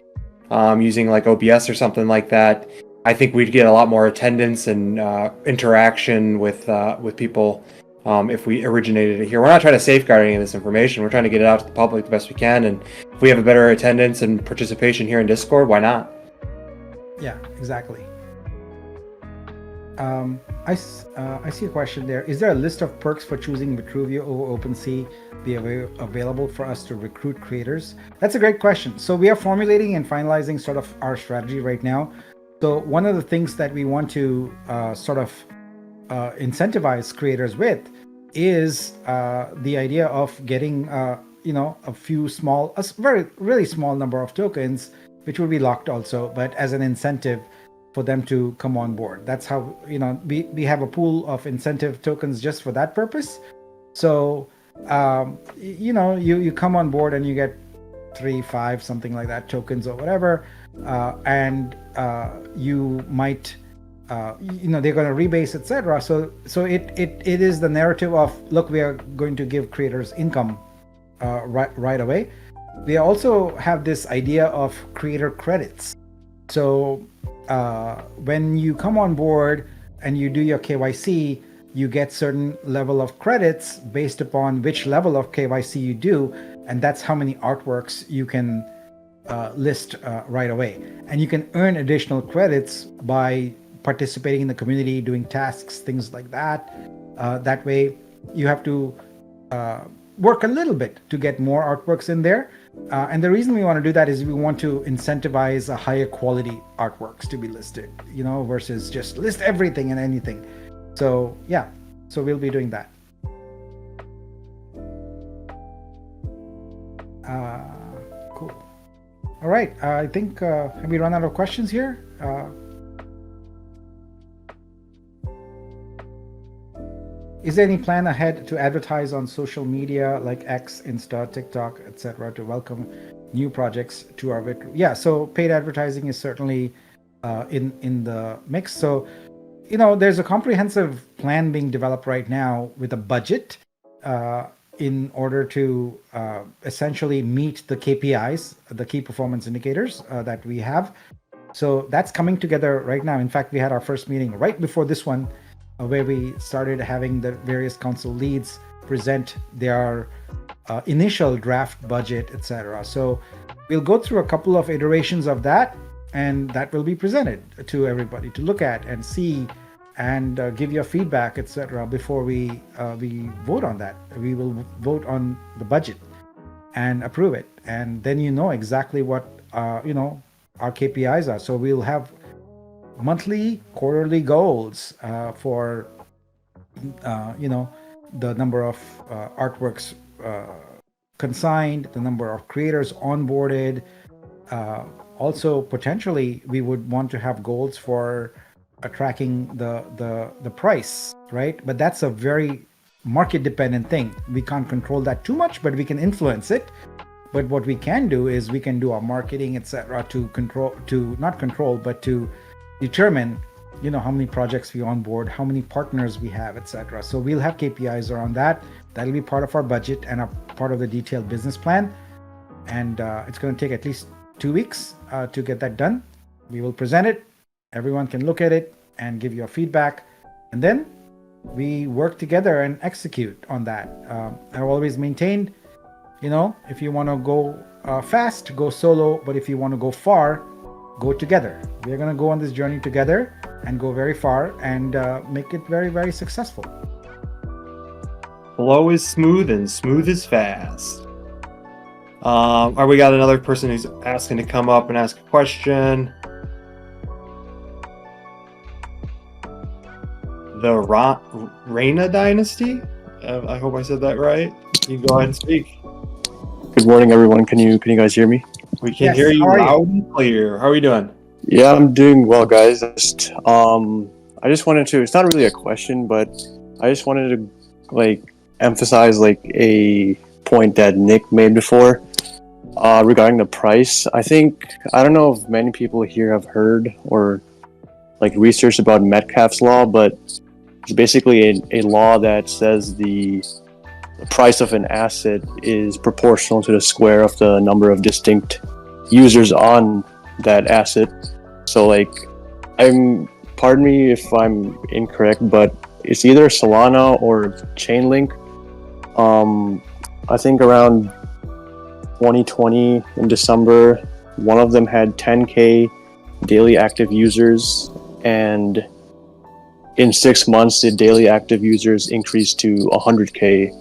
using like OBS or something like that, I think we'd get a lot more attendance and interaction with people if we originated it here. We're not trying to safeguard any of this information. We're trying to get it out to the public the best we can, and if we have a better attendance and participation here in Discord, why not? Yeah, exactly. I see a question there. Is there a list of perks for choosing Vitruvio over OpenSea be available for us to recruit creators? That's a great question. So we are formulating and finalizing sort of our strategy right now. So one of the things that we want to incentivize creators with is the idea of getting a few really small number of tokens, which will be locked also, but as an incentive for them to come on board. That's how, we have a pool of incentive tokens just for that purpose. So, you come on board and you get 3, 5, something like that tokens or whatever. And you might, they're going to rebase, etc. So it is the narrative of, look, we are going to give creators income right away. We also have this idea of creator credits. So when you come on board and you do your KYC, you get certain level of credits based upon which level of KYC you do, and that's how many artworks you can list right away. And you can earn additional credits by participating in the community, doing tasks, things like that. That way, you have to work a little bit to get more artworks in there. And the reason we want to do that is we want to incentivize a higher quality artworks to be listed, versus just list everything and anything. So yeah, so we'll be doing that. Cool. All right, I think have we run out of questions here? Is there any plan ahead to advertise on social media like X, Insta, TikTok, etc., to welcome new projects to our Vitru? Yeah, so paid advertising is certainly in the mix. So there's a comprehensive plan being developed right now with a budget in order to essentially meet the KPIs, the key performance indicators that we have. So that's coming together right now. In fact, we had our first meeting right before this one, where we started having the various council leads present their initial draft budget, etc. So we'll go through a couple of iterations of that, and that will be presented to everybody to look at and see and give your feedback, etc. Before we vote on that. We will vote on the budget and approve it, and then exactly what our KPIs are. So we'll have monthly, quarterly goals for the number of artworks consigned, the number of creators onboarded. Also, potentially, we would want to have goals for tracking the price, right? But that's a very market dependent thing. We can't control that too much, but we can influence it. But what we can do is we can do our marketing, etc., to determine, how many projects we onboard, how many partners we have, etc. So we'll have KPIs around that. That'll be part of our budget and a part of the detailed business plan. And it's going to take at least 2 weeks to get that done. We will present it. Everyone can look at it and give your feedback. And then we work together and execute on that. I've always maintained, if you want to go fast, go solo. But if you want to go far, go together. We're going to go on this journey together and go very far and make it very, very successful. Flow is smooth and smooth is fast. We got another person who's asking to come up and ask a question. The Reina Dynasty? I hope I said that right. You can go ahead and speak. Good morning, everyone. Can you guys hear me? We can hear you loud and clear. How are you doing? Yeah, I'm doing well, guys. I just wanted to. It's not really a question, but I just wanted to emphasize a point that Nick made before regarding the price. I don't know if many people here have heard or researched about Metcalfe's law, but it's basically a law that says the price of an asset is proportional to the square of the number of distinct users on that asset. So pardon me if I'm incorrect, but it's either Solana or Chainlink. I think around 2020 in December, one of them had 10K daily active users, and in 6 months the daily active users increased to 100K.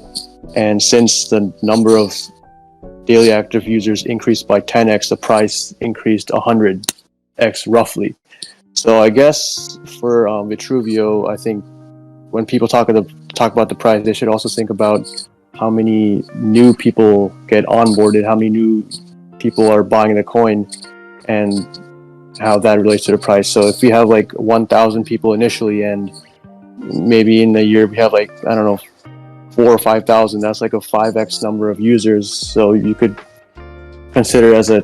And since the number of daily active users increased by 10x, the price increased 100x roughly. So I guess for Vitruvio, I think when people talk about the price, they should also think about how many new people get onboarded, how many new people are buying the coin, and how that relates to the price. So if we have 1,000 people initially, and maybe in the year we have 4,000 or 5,000, that's a 5x number of users. So you could consider as a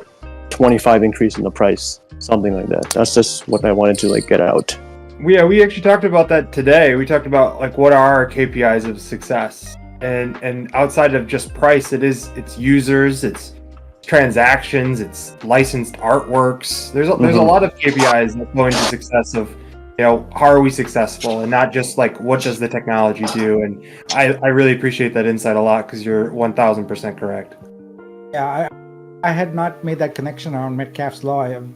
25 increase in the price, something like that. That's just what I wanted to get out. Yeah, we actually talked about that today. We talked about what are our KPIs of success, and outside of just price, it's users, it's transactions, it's licensed artworks. There's a lot of KPIs that go into success of how are we successful, and not just what does the technology do. And I really appreciate that insight a lot, because you're 1000% correct. Yeah, I had not made that connection around Metcalfe's law. I have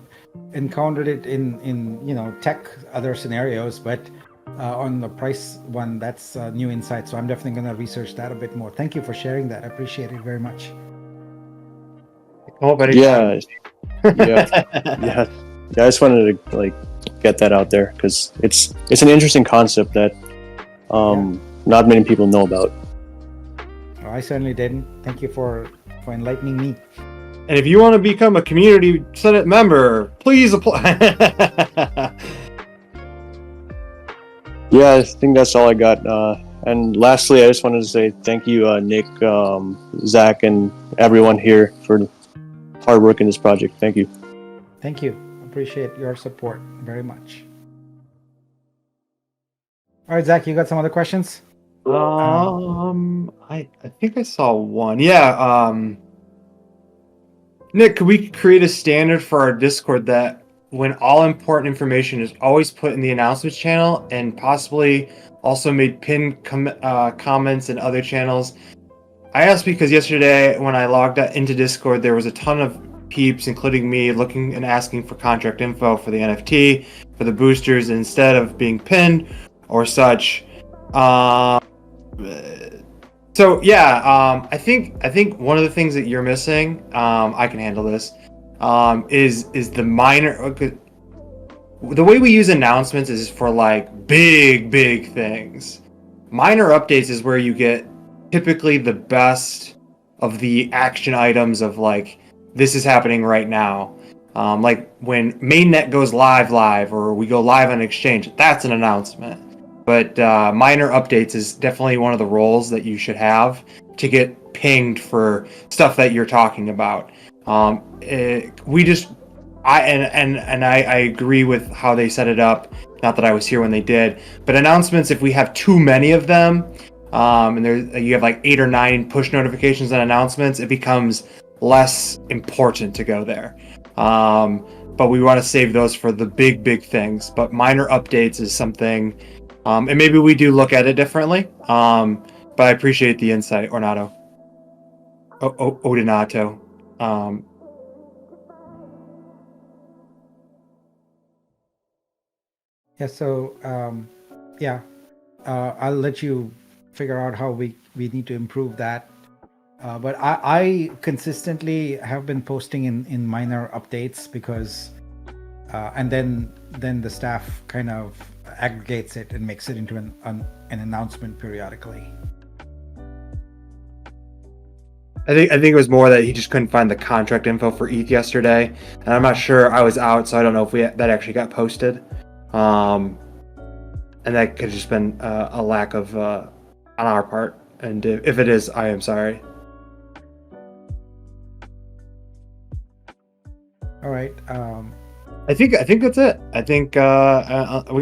encountered it in tech other scenarios, but on the price one, that's new insight. So I'm definitely going to research that a bit more. Thank you for sharing that. I appreciate it very much. Oh, but yeah. I just wanted to get that out there, because it's an interesting concept that not many people know about. Well, I certainly didn't. Thank you for enlightening me. And if you want to become a community Senate member, please apply. Yeah, I think that's all I got. And lastly, I just wanted to say thank you, Nick, Zach, and everyone here for hard work in this project. Thank you. Thank you. Appreciate your support very much. All right, Zach, you got some other questions? I think I saw one. Yeah. Nick, could we create a standard for our Discord that when all important information is always put in the announcements channel and possibly also made pinned comments in other channels? I asked because yesterday when I logged into Discord, there was a ton of peeps, including me, looking and asking for contract info for the NFT, for the boosters, instead of being pinned or such. So yeah, I think one of the things that you're missing, I can handle this, is the minor. The way we use announcements is for like big things. Minor updates is where you get typically the best of the action items of like this is happening right now. Like when mainnet goes live, or we go live on exchange, that's an announcement. But minor updates is definitely one of the roles that you should have to get pinged for stuff that you're talking about. I agree with how they set it up. Not that I was here when they did, but announcements, if we have too many of them, and you have like 8 or 9 push notifications and announcements, it becomes less important to go there. But we want to save those for the big things. But minor updates is something. And maybe we do look at it differently. But I appreciate the insight, Ornato. Odinato. Yeah. So I'll let you figure out how we need to improve that. But I consistently have been posting in minor updates because, and then the staff kind of aggregates it and makes it into an announcement periodically. I think it was more that he just couldn't find the contract info for ETH yesterday, and I'm not sure. I was out, so I don't know if that actually got posted. And that could have just been a lack of on our part. And if it is, I am sorry. All right. I think that's it. I think we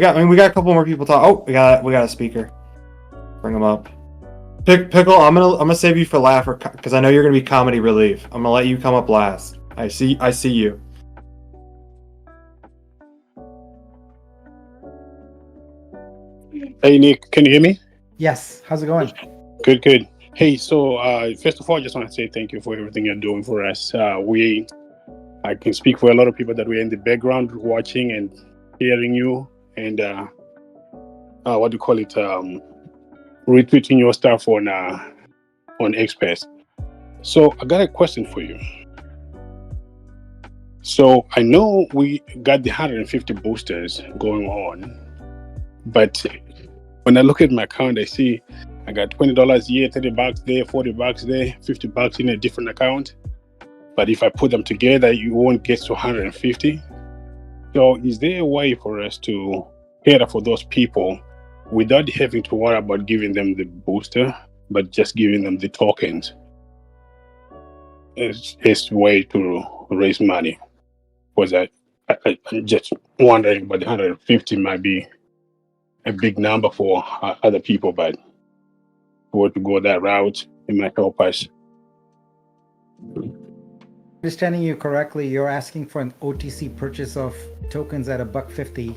got a couple more people talk. Oh, we got a speaker. Bring them up. Pickle, I'm gonna save you for laugh because I know you're gonna be comedy relief. I'm gonna let you come up last. I see you. Hey Nick, can you hear me? Yes. How's it going? Good. Hey, so first of all, I just want to say thank you for everything you're doing for us. I can speak for a lot of people that we're in the background watching and hearing you, and what do you call it? Retweeting your stuff on Express. So I got a question for you. So I know we got the 150 boosters going on, but when I look at my account, I see I got $20 here, $30 there, $40 there, $50 in a different account. But if I put them together, you won't get to 150. So is there a way for us to cater for those people without having to worry about giving them the booster, but just giving them the tokens? It's a way to raise money. Was I'm just wondering, but 150 might be a big number for other people, but if we were to go that route, it might help us. Understanding you correctly, you're asking for an OTC purchase of tokens at $1.50.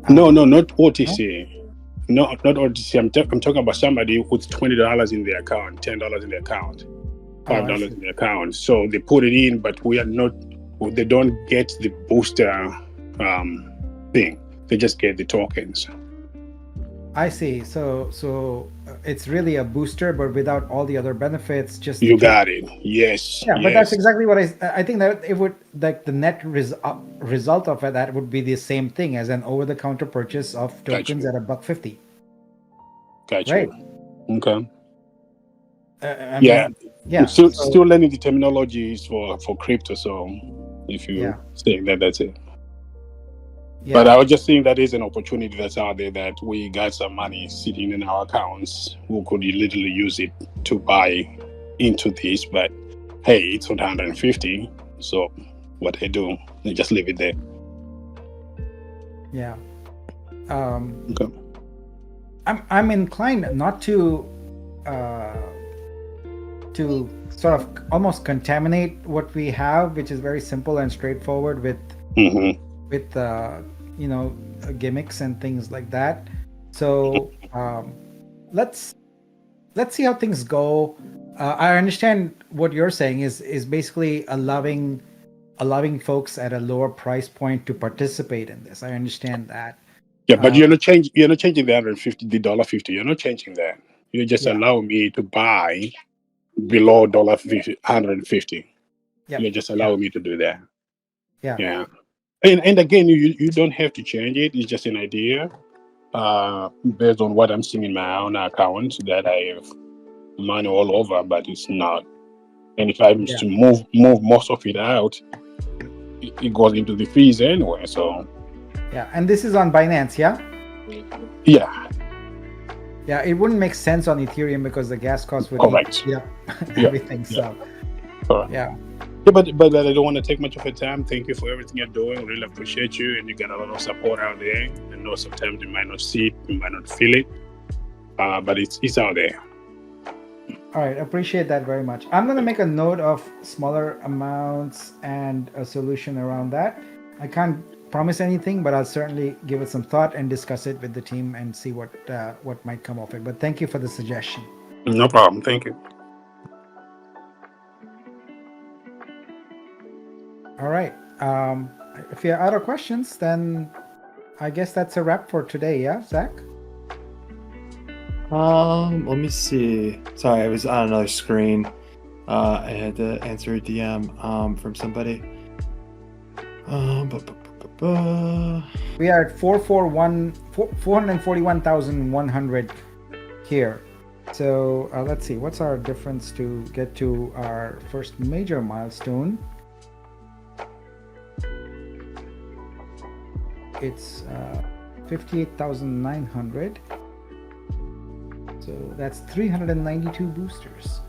No, not OTC. No, not OTC. I'm talking about somebody who puts $20 in their account, $10 in their account, $5 in their account. So they put it in, but they don't get the booster thing. They just get the tokens. I see. So it's really a booster, but without all the other benefits. Just you got it. Yes. Yeah, yes. But that's exactly what I think that it would, like, the net result of that would be the same thing as an over-the-counter purchase of tokens at $1.50. Gotcha. Right. Okay. Yeah. I'm still learning the terminologies for crypto. So if you say that, that's it. Yeah. But I was just saying that is an opportunity that's out there, that we got some money sitting in our accounts. We could literally use it to buy into this. But hey, it's 150. So what I do, I just leave it there. Yeah. Okay. I'm inclined not to sort of almost contaminate what we have, which is very simple and straightforward with Mm-hmm. with you know gimmicks and things like that. So let's see how things go. I understand what you're saying is basically allowing folks at a lower price point to participate in this. I understand that. Yeah, but Uh, you're not changing the $150. You're not changing that. You just yeah, allow me to buy below $150. yeah, You're just yeah, allowing me to do that. yeah, Yeah. And again, you don't have to change it. It's just an idea. Based on what I'm seeing in my own account that I have money all over, but it's not. And if I was yeah, to move most of it out, it goes into the fees anyway. So yeah. And this is on Binance, yeah. yeah, Yeah, it wouldn't make sense on Ethereum because the gas cost would correct. eat up Yeah, everything. yeah, So correct. yeah. Yeah, but I don't want to take much of your time. Thank you for everything you're doing. Really appreciate you, and you got a lot of support out there. I know sometimes you might not see it, you might not feel it, but it's out there. All right, appreciate that very much. I'm gonna make a note of smaller amounts and a solution around that. I can't promise anything, but I'll certainly give it some thought and discuss it with the team and see what might come of it. But thank you for the suggestion. No problem. Thank you. All right. If you're out of questions, then I guess that's a wrap for today. Yeah, Zach. Let me see. Sorry, I was on another screen. I had to answer a DM from somebody. We are at 441,100 here. So let's see, what's our difference to get to our first major milestone? It's 58,900. So that's 392 boosters.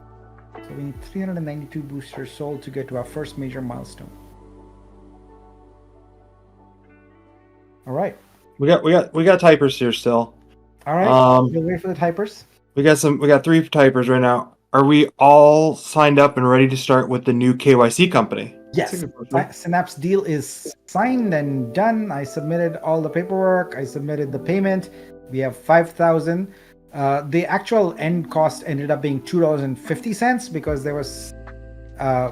So we need 392 boosters sold to get to our first major milestone. All right. We got typers here still. All right. We'll wait for the typers. We got 3 typers right now. Are we all signed up and ready to start with the new KYC company? Yes. Synapse deal is signed and done. I submitted all the paperwork. I submitted the payment. We have 5,000. The actual end cost ended up being $2.50 because there was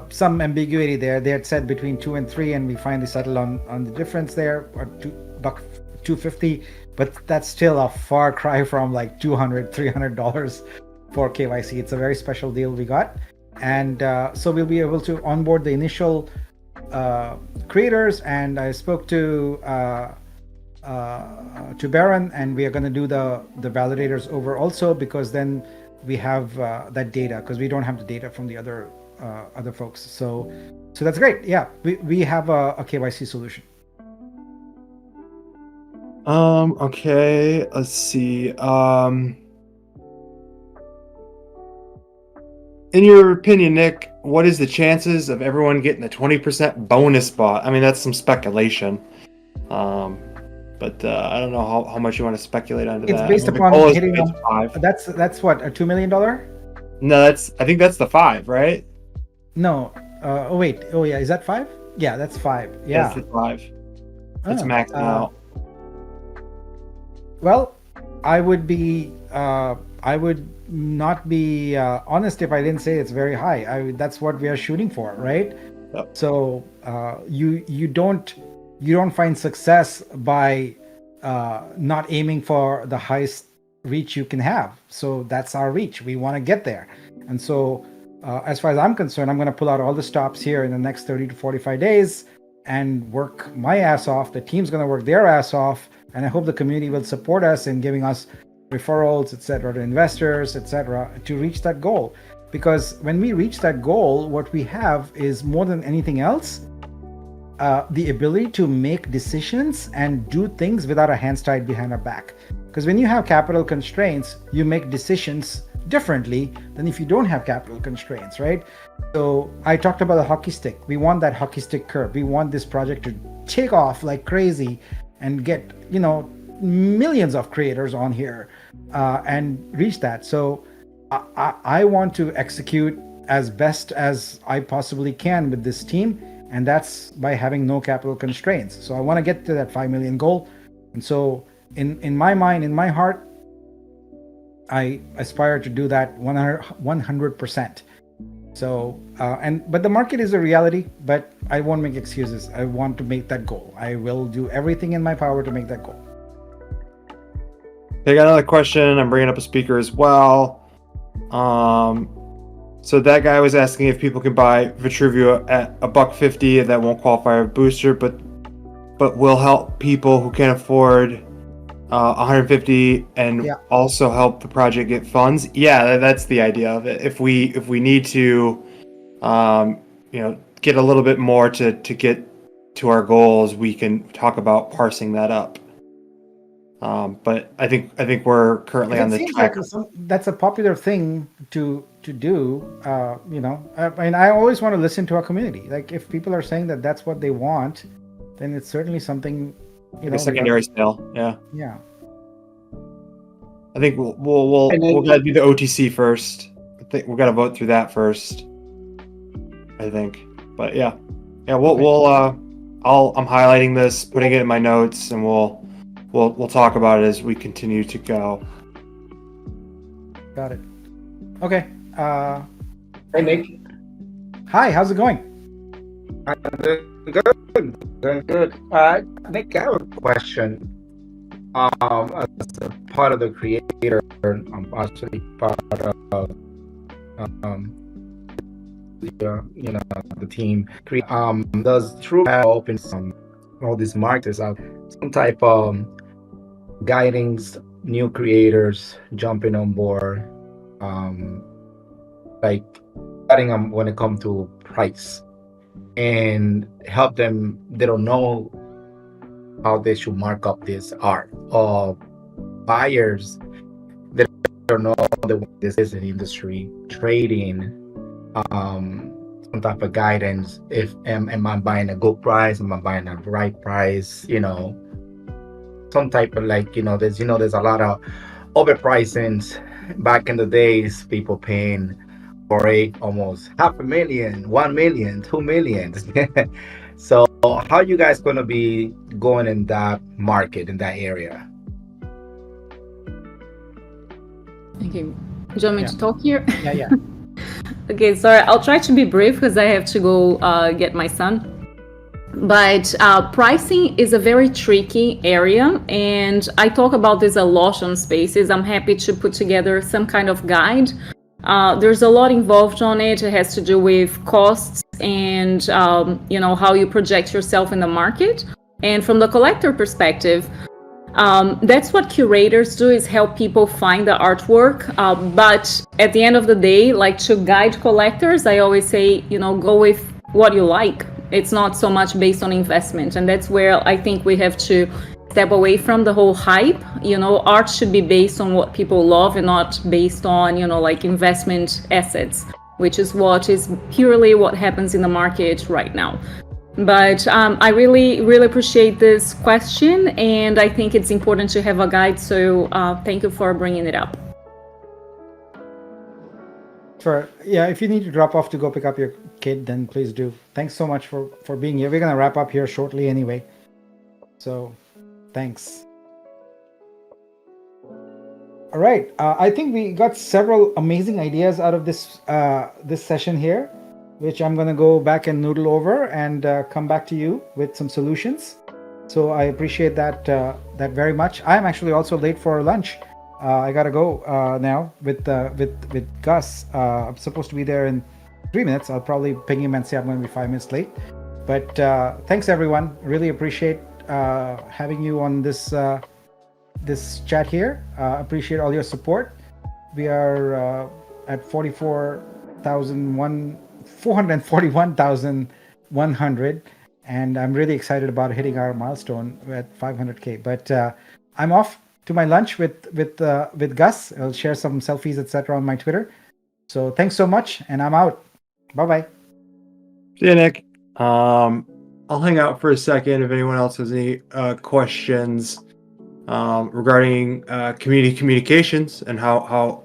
some ambiguity there. They had said between 2 and 3, and we finally settled on the difference there, or $2.50. But that's still a far cry from like $200-$300 for KYC. It's a very special deal we got, and so we'll be able to onboard the initial creators. And I spoke to Baron, and we are going to do the validators over also, because then we have that data, because we don't have the data from the other folks. So that's great. Yeah, we have a KYC solution. Okay, let's see. In your opinion, Nick, what is the chances of everyone getting the 20% bonus bot? I mean, that's some speculation. But I don't know how much you want to speculate onto that. It's based upon hitting them. That's what, a $2 million? No, I think that's the 5, right? No. Oh wait. Oh yeah. Is that 5? Yeah, that's 5. Yeah. That's the 5. It's maxed out. Well, I would not be honest if I didn't say it's very high. That's what we are shooting for, right? Yep. So you don't find success by not aiming for the highest reach you can have. So that's our reach. We want to get there. And so as far as I'm concerned, I'm going to pull out all the stops here in the next 30 to 45 days and work my ass off. The team's going to work their ass off. And I hope the community will support us in giving us referrals, etc., to investors, etc., to reach that goal. Because when we reach that goal, what we have is, more than anything else, the ability to make decisions and do things without our hands tied behind our back. Because when you have capital constraints, you make decisions differently than if you don't have capital constraints, right? So I talked about the hockey stick. We want that hockey stick curve. We want this project to take off like crazy and get, millions of creators on here and reach that. So I want to execute as best as I possibly can with this team, and that's by having no capital constraints. So I want to get to that 5 million goal. And so in my mind, in my heart, I aspire to do that 100%. So but the market is a reality, but I won't make excuses. I want to make that goal. I will do everything in my power to make that goal. I got another question. I'm bringing up a speaker as well. So that guy was asking if people can buy Vitruvio at $150 that won't qualify a booster, but will help people who can't afford 150 and also help the project get funds. Yeah, that's the idea of it. If we need to, get a little bit more to get to our goals, we can talk about parsing that up. But I think we're currently on the track. Like that's a popular thing to do. I mean, I always want to listen to our community. Like, if people are saying that that's what they want, then it's certainly something. A secondary sale. Yeah. Yeah. I think we'll gotta do the OTC first. I think we've got to vote through that first. I think, but yeah. I'm highlighting this, putting it in my notes, and we'll talk about it as we continue to go. Got it. Okay. Hey, Nick. Hi. How's it going? I'm doing good. Nick, I have a question. As a part of the creator, I'm actually part of the team. Does True open all these markets out some type of guidings, new creators jumping on board, like guiding them when it comes to price, and help them? They don't know how they should mark up this art, or buyers that don't know this is an industry, trading, some type of guidance. If am I buying a good price? Am I buying a right price? Some type of there's a lot of overpricings. Back in the days, people paying for almost $500,000, 1 million, 2 million. So how you guys going to be going in that market, in that area? Okay. Do you want me to talk here? Yeah. Okay, sorry. I'll try to be brief because I have to go get my son. But pricing is a very tricky area, and I talk about this a lot on Spaces. I'm happy to put together some kind of guide. There's a lot involved on it. It has to do with costs and how you project yourself in the market. And from the collector perspective, that's what curators do, is help people find the artwork. But at the end of the day, like, to guide collectors, I always say, go with what you like. It's not so much based on investment. And that's where I think we have to step away from the whole hype. Art should be based on what people love and not based on, like investment assets, which is purely what happens in the market right now. But I really, really appreciate this question, and I think it's important to have a guide. So thank you for bringing it up. If you need to drop off to go pick up your kid, then please do. Thanks so much for being here. We're gonna wrap up here shortly anyway. So thanks. All right. I think we got several amazing ideas out of this session here, which I'm going to go back and noodle over and come back to you with some solutions. So I appreciate that very much. I'm actually also late for lunch. I got to go now with Gus. I'm supposed to be there in 3 minutes. I'll probably ping him and say I'm going to be 5 minutes late. But thanks, everyone. Really appreciate having you on this chat here. Appreciate all your support. We are at 441,100, and I'm really excited about hitting our milestone at 500K. But I'm off to my lunch with Gus. I'll share some selfies, etc., on my Twitter. So thanks so much, and I'm out. Bye. See you, Nick. I'll hang out for a second if anyone else has any questions. regarding community communications and how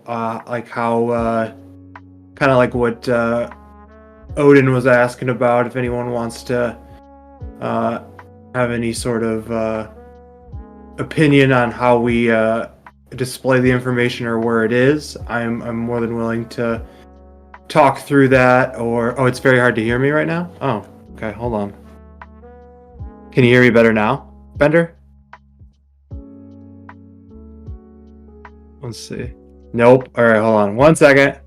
kind of like what Odin was asking about. If anyone wants to have any sort of opinion on how we display the information or where it is, I'm more than willing to talk through that. Or it's very hard to hear me right now. Oh, okay, hold on. Can you hear me better now, Bender? Let's see. Nope. All right, hold on 1 second.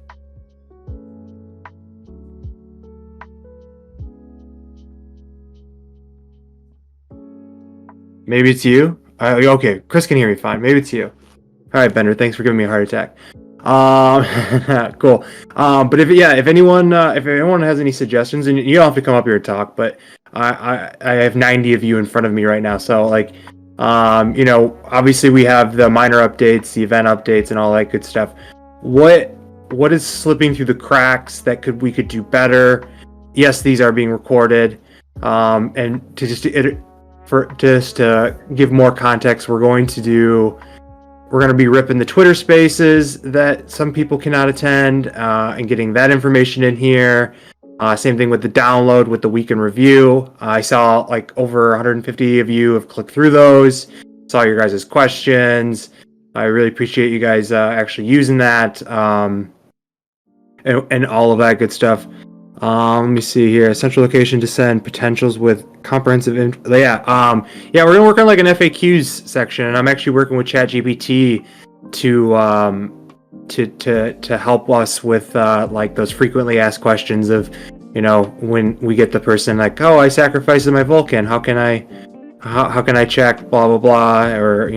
Maybe it's you. Okay, Chris can hear me fine. Maybe it's you. All right, Bender. Thanks for giving me a heart attack. Cool. But if anyone has any suggestions, and you don't have to come up here and talk, but I have 90 of you in front of me right now, so like, obviously we have the minor updates, the event updates, and all that good stuff. What is slipping through the cracks that we could do better? Yes, these are being recorded, and to give more context, we're going to be ripping the Twitter Spaces that some people cannot attend, and getting that information in here. Same thing with the download with the week in review. I saw like over 150 of you have clicked through those. Saw your guys' questions. I really appreciate you guys actually using that, and all of that good stuff. Let me see here. Central location to send potentials with comprehensive. We're gonna work on like an FAQs section, and I'm actually working with ChatGPT to help us with like those frequently asked questions of, when we get the person like, oh, I sacrificed my Vulcan. How can I check blah blah blah, or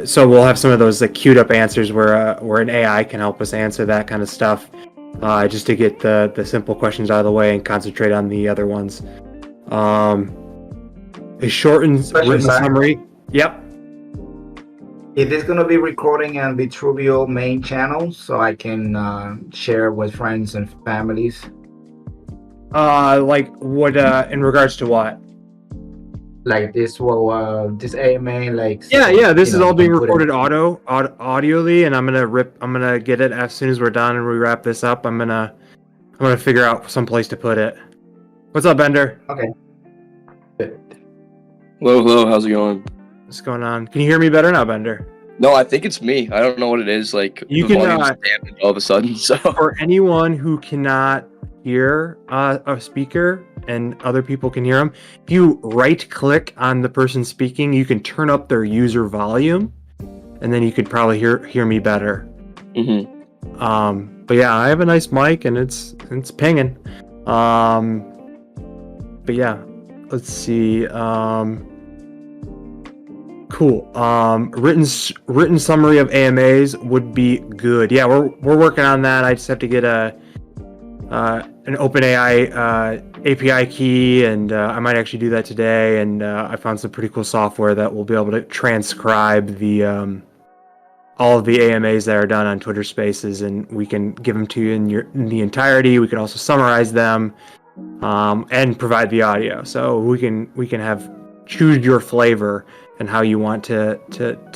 so we'll have some of those like queued up answers where an AI can help us answer that kind of stuff. Just to get the simple questions out of the way and concentrate on the other ones. A shortened written summary. Yep. Is this going to be recording on the Truvio main channel so I can share with friends and families? Like what? In regards to what? Like this AMA, like. Yeah. This is all being recorded audioly, and I'm gonna get it as soon as we're done and we wrap this up. I'm gonna figure out some place to put it. What's up, Bender? Okay. Hello. How's it going? What's going on? Can you hear me better now, Bender? No, I think it's me. I don't know what it is. Like you the can volume's dampened all of a sudden. So for anyone who cannot hear a speaker and other people can hear them, if you right click on the person speaking, you can turn up their user volume, and then you could probably hear me better. Mm-hmm. But yeah, I have a nice mic and it's pinging. But yeah, let's see. Cool. Written summary of AMAs would be good. Yeah, we're working on that. I just have to get an OpenAI API key, and I might actually do that today. And I found some pretty cool software that will be able to transcribe all of the AMAs that are done on Twitter Spaces, and we can give them to you in the entirety. We can also summarize them, and provide the audio, so we can have choose your flavor and how you want to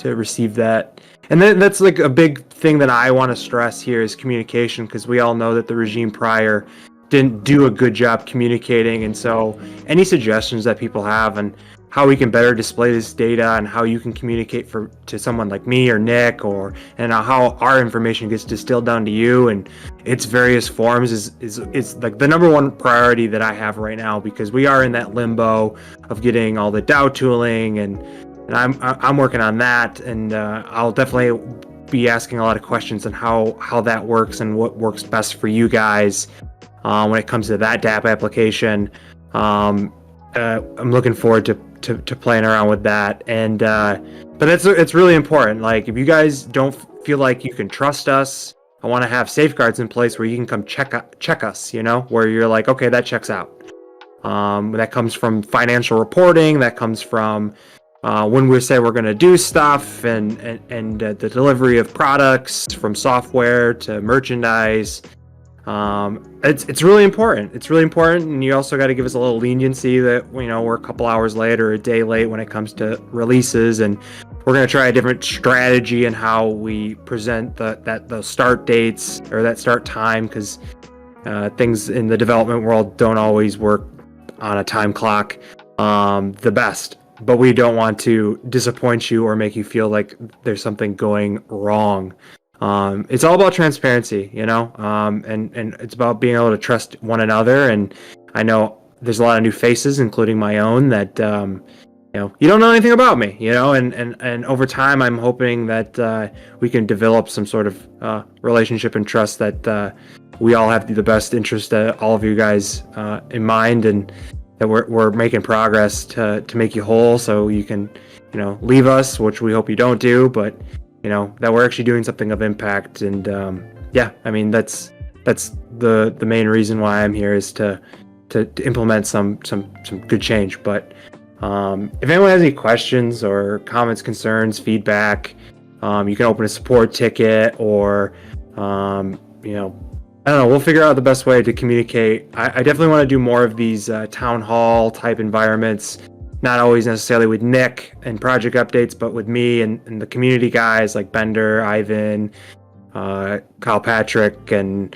receive that. And then that's like a big thing that I want to stress here is communication, because we all know that the regime prior didn't do a good job communicating. And so any suggestions that people have and how we can better display this data and how you can communicate to someone like me or Nick, and how our information gets distilled down to you and its various forms is like the number one priority that I have right now, because we are in that limbo of getting all the DAO tooling, and I'm working on that, and I'll definitely be asking a lot of questions on how that works and what works best for you guys when it comes to that DApp application. I'm looking forward to playing around with that, and but it's really important. Like, if you guys don't feel like you can trust us, I want to have safeguards in place where you can come check us, where you're like, okay, that checks out. That comes from financial reporting, that comes from when we say we're going to do stuff, and the delivery of products, from software to merchandise. It's really important. It's really important, and you also got to give us a little leniency that we're a couple hours late or a day late when it comes to releases, and we're going to try a different strategy in how we present those start dates or that start time, because things in the development world don't always work on a time clock the best. But we don't want to disappoint you or make you feel like there's something going wrong. It's all about transparency, and it's about being able to trust one another. And I know there's a lot of new faces, including my own, that you don't know anything about me, and over time, I'm hoping that we can develop some sort of relationship and trust that we all have the best interest of all of you guys in mind, and that we're making progress to make you whole, so you can leave us, which we hope you don't do, but that we're actually doing something of impact. And that's the main reason why I'm here, is to implement some good change. But if anyone has any questions or comments, concerns, feedback, you can open a support ticket, or I don't know, we'll figure out the best way to communicate. I definitely want to do more of these town hall type environments, not always necessarily with Nick and project updates, but with me and the community guys like Bender, Ivan, Kyle Patrick, and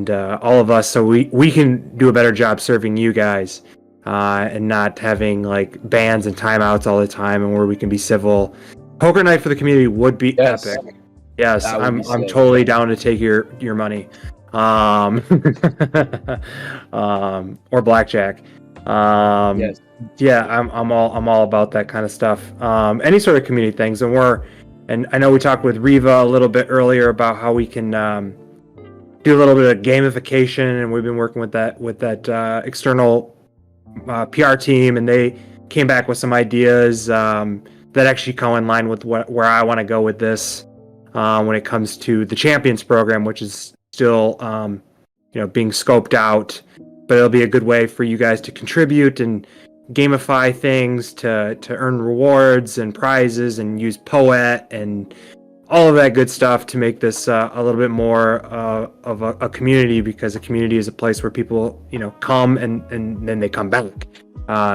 all of us, so we can do a better job serving you guys, and not having like bans and timeouts all the time, and where we can be civil. Poker night for the community would be epic. Yes, I'm totally down to take your money. Or blackjack. Yes. Yeah, I'm all about that kind of stuff. Any sort of community things, and I know we talked with Riva a little bit earlier about how we can do a little bit of gamification, and we've been working with that external PR team, and they came back with some ideas that actually go in line with where I want to go with this when it comes to the Champions program, which is still being scoped out, but it'll be a good way for you guys to contribute and gamify things to earn rewards and prizes, and use Poet and all of that good stuff to make this a little bit more of a community, because a community is a place where people come and then they come back.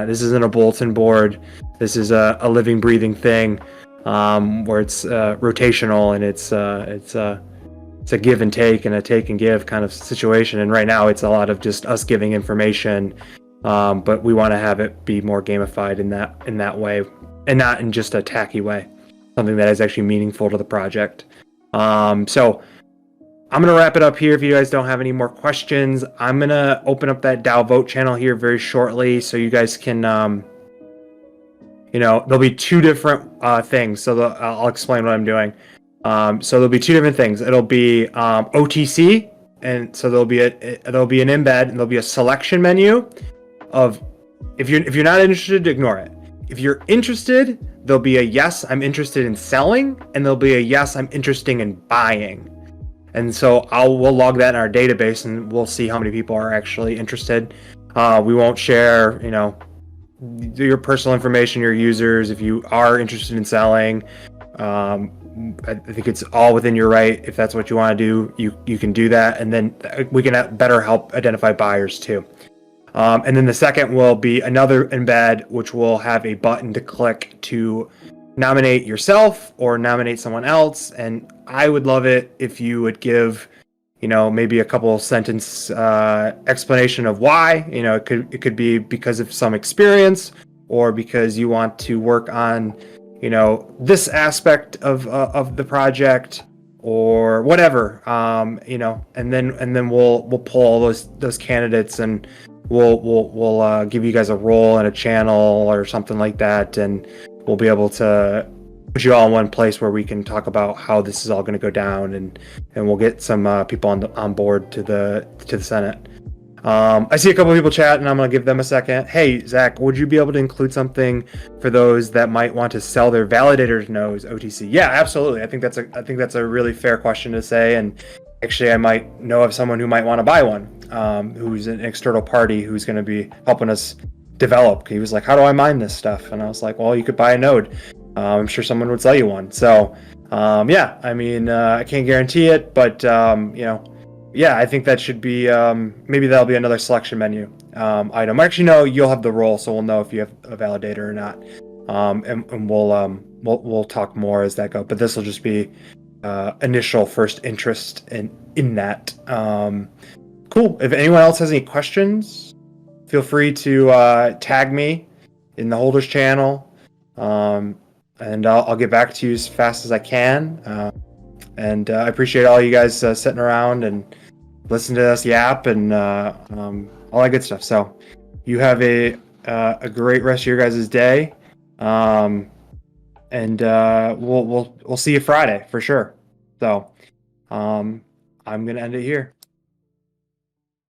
This isn't a bulletin board. This is a living, breathing thing, where it's rotational, and it's a give and take and a take and give kind of situation. And right now it's a lot of just us giving information, but we want to have it be more gamified in that way, and not in just a tacky way, something that is actually meaningful to the project. So I'm going to wrap it up here. If you guys don't have any more questions, I'm going to open up that DAO vote channel here very shortly, so you guys can there'll be two different things, so I'll explain what I'm doing. So there'll be two different things. It'll be OTC, and so there'll be an embed, and there'll be a selection menu of, if you're not interested, ignore it. If you're interested, there'll be a yes, I'm interested in selling, and there'll be a yes, I'm interested in buying. And so we'll log that in our database, and we'll see how many people are actually interested. We won't share, your personal information, your users. If you are interested in selling, I think it's all within your right. If that's what you want to do, you can do that, and then we can better help identify buyers too. And then the second will be another embed, which will have a button to click to nominate yourself or nominate someone else. And I would love it if you would give, maybe a couple sentence explanation of why. It could be because of some experience, or because you want to work on this aspect of the project, or whatever, and then we'll pull all those candidates, and we'll give you guys a role in a channel or something like that, and we'll be able to put you all in one place where we can talk about how this is all going to go down, and we'll get some people on board to the Senate. I see a couple of people chat, and I'm going to give them a second. Hey, Zach, would you be able to include something for those that might want to sell their validator's nodes OTC? Yeah, absolutely. I think that's a really fair question to say. And actually, I might know of someone who might want to buy one, who's an external party who's going to be helping us develop. He was like, how do I mine this stuff? And I was like, well, you could buy a node. I'm sure someone would sell you one. So, I can't guarantee it, but, yeah, I think that should be maybe that'll be another selection menu item. Actually, no, you'll have the role, so we'll know if you have a validator or not. And we'll talk more as that goes. But this will just be initial first interest in that. Cool. If anyone else has any questions, feel free to tag me in the holders channel, and I'll get back to you as fast as I can. And I appreciate all you guys sitting around and listening to us yap and all that good stuff. So you have a great rest of your guys' day, and we'll see you Friday for sure. So I'm gonna end it here.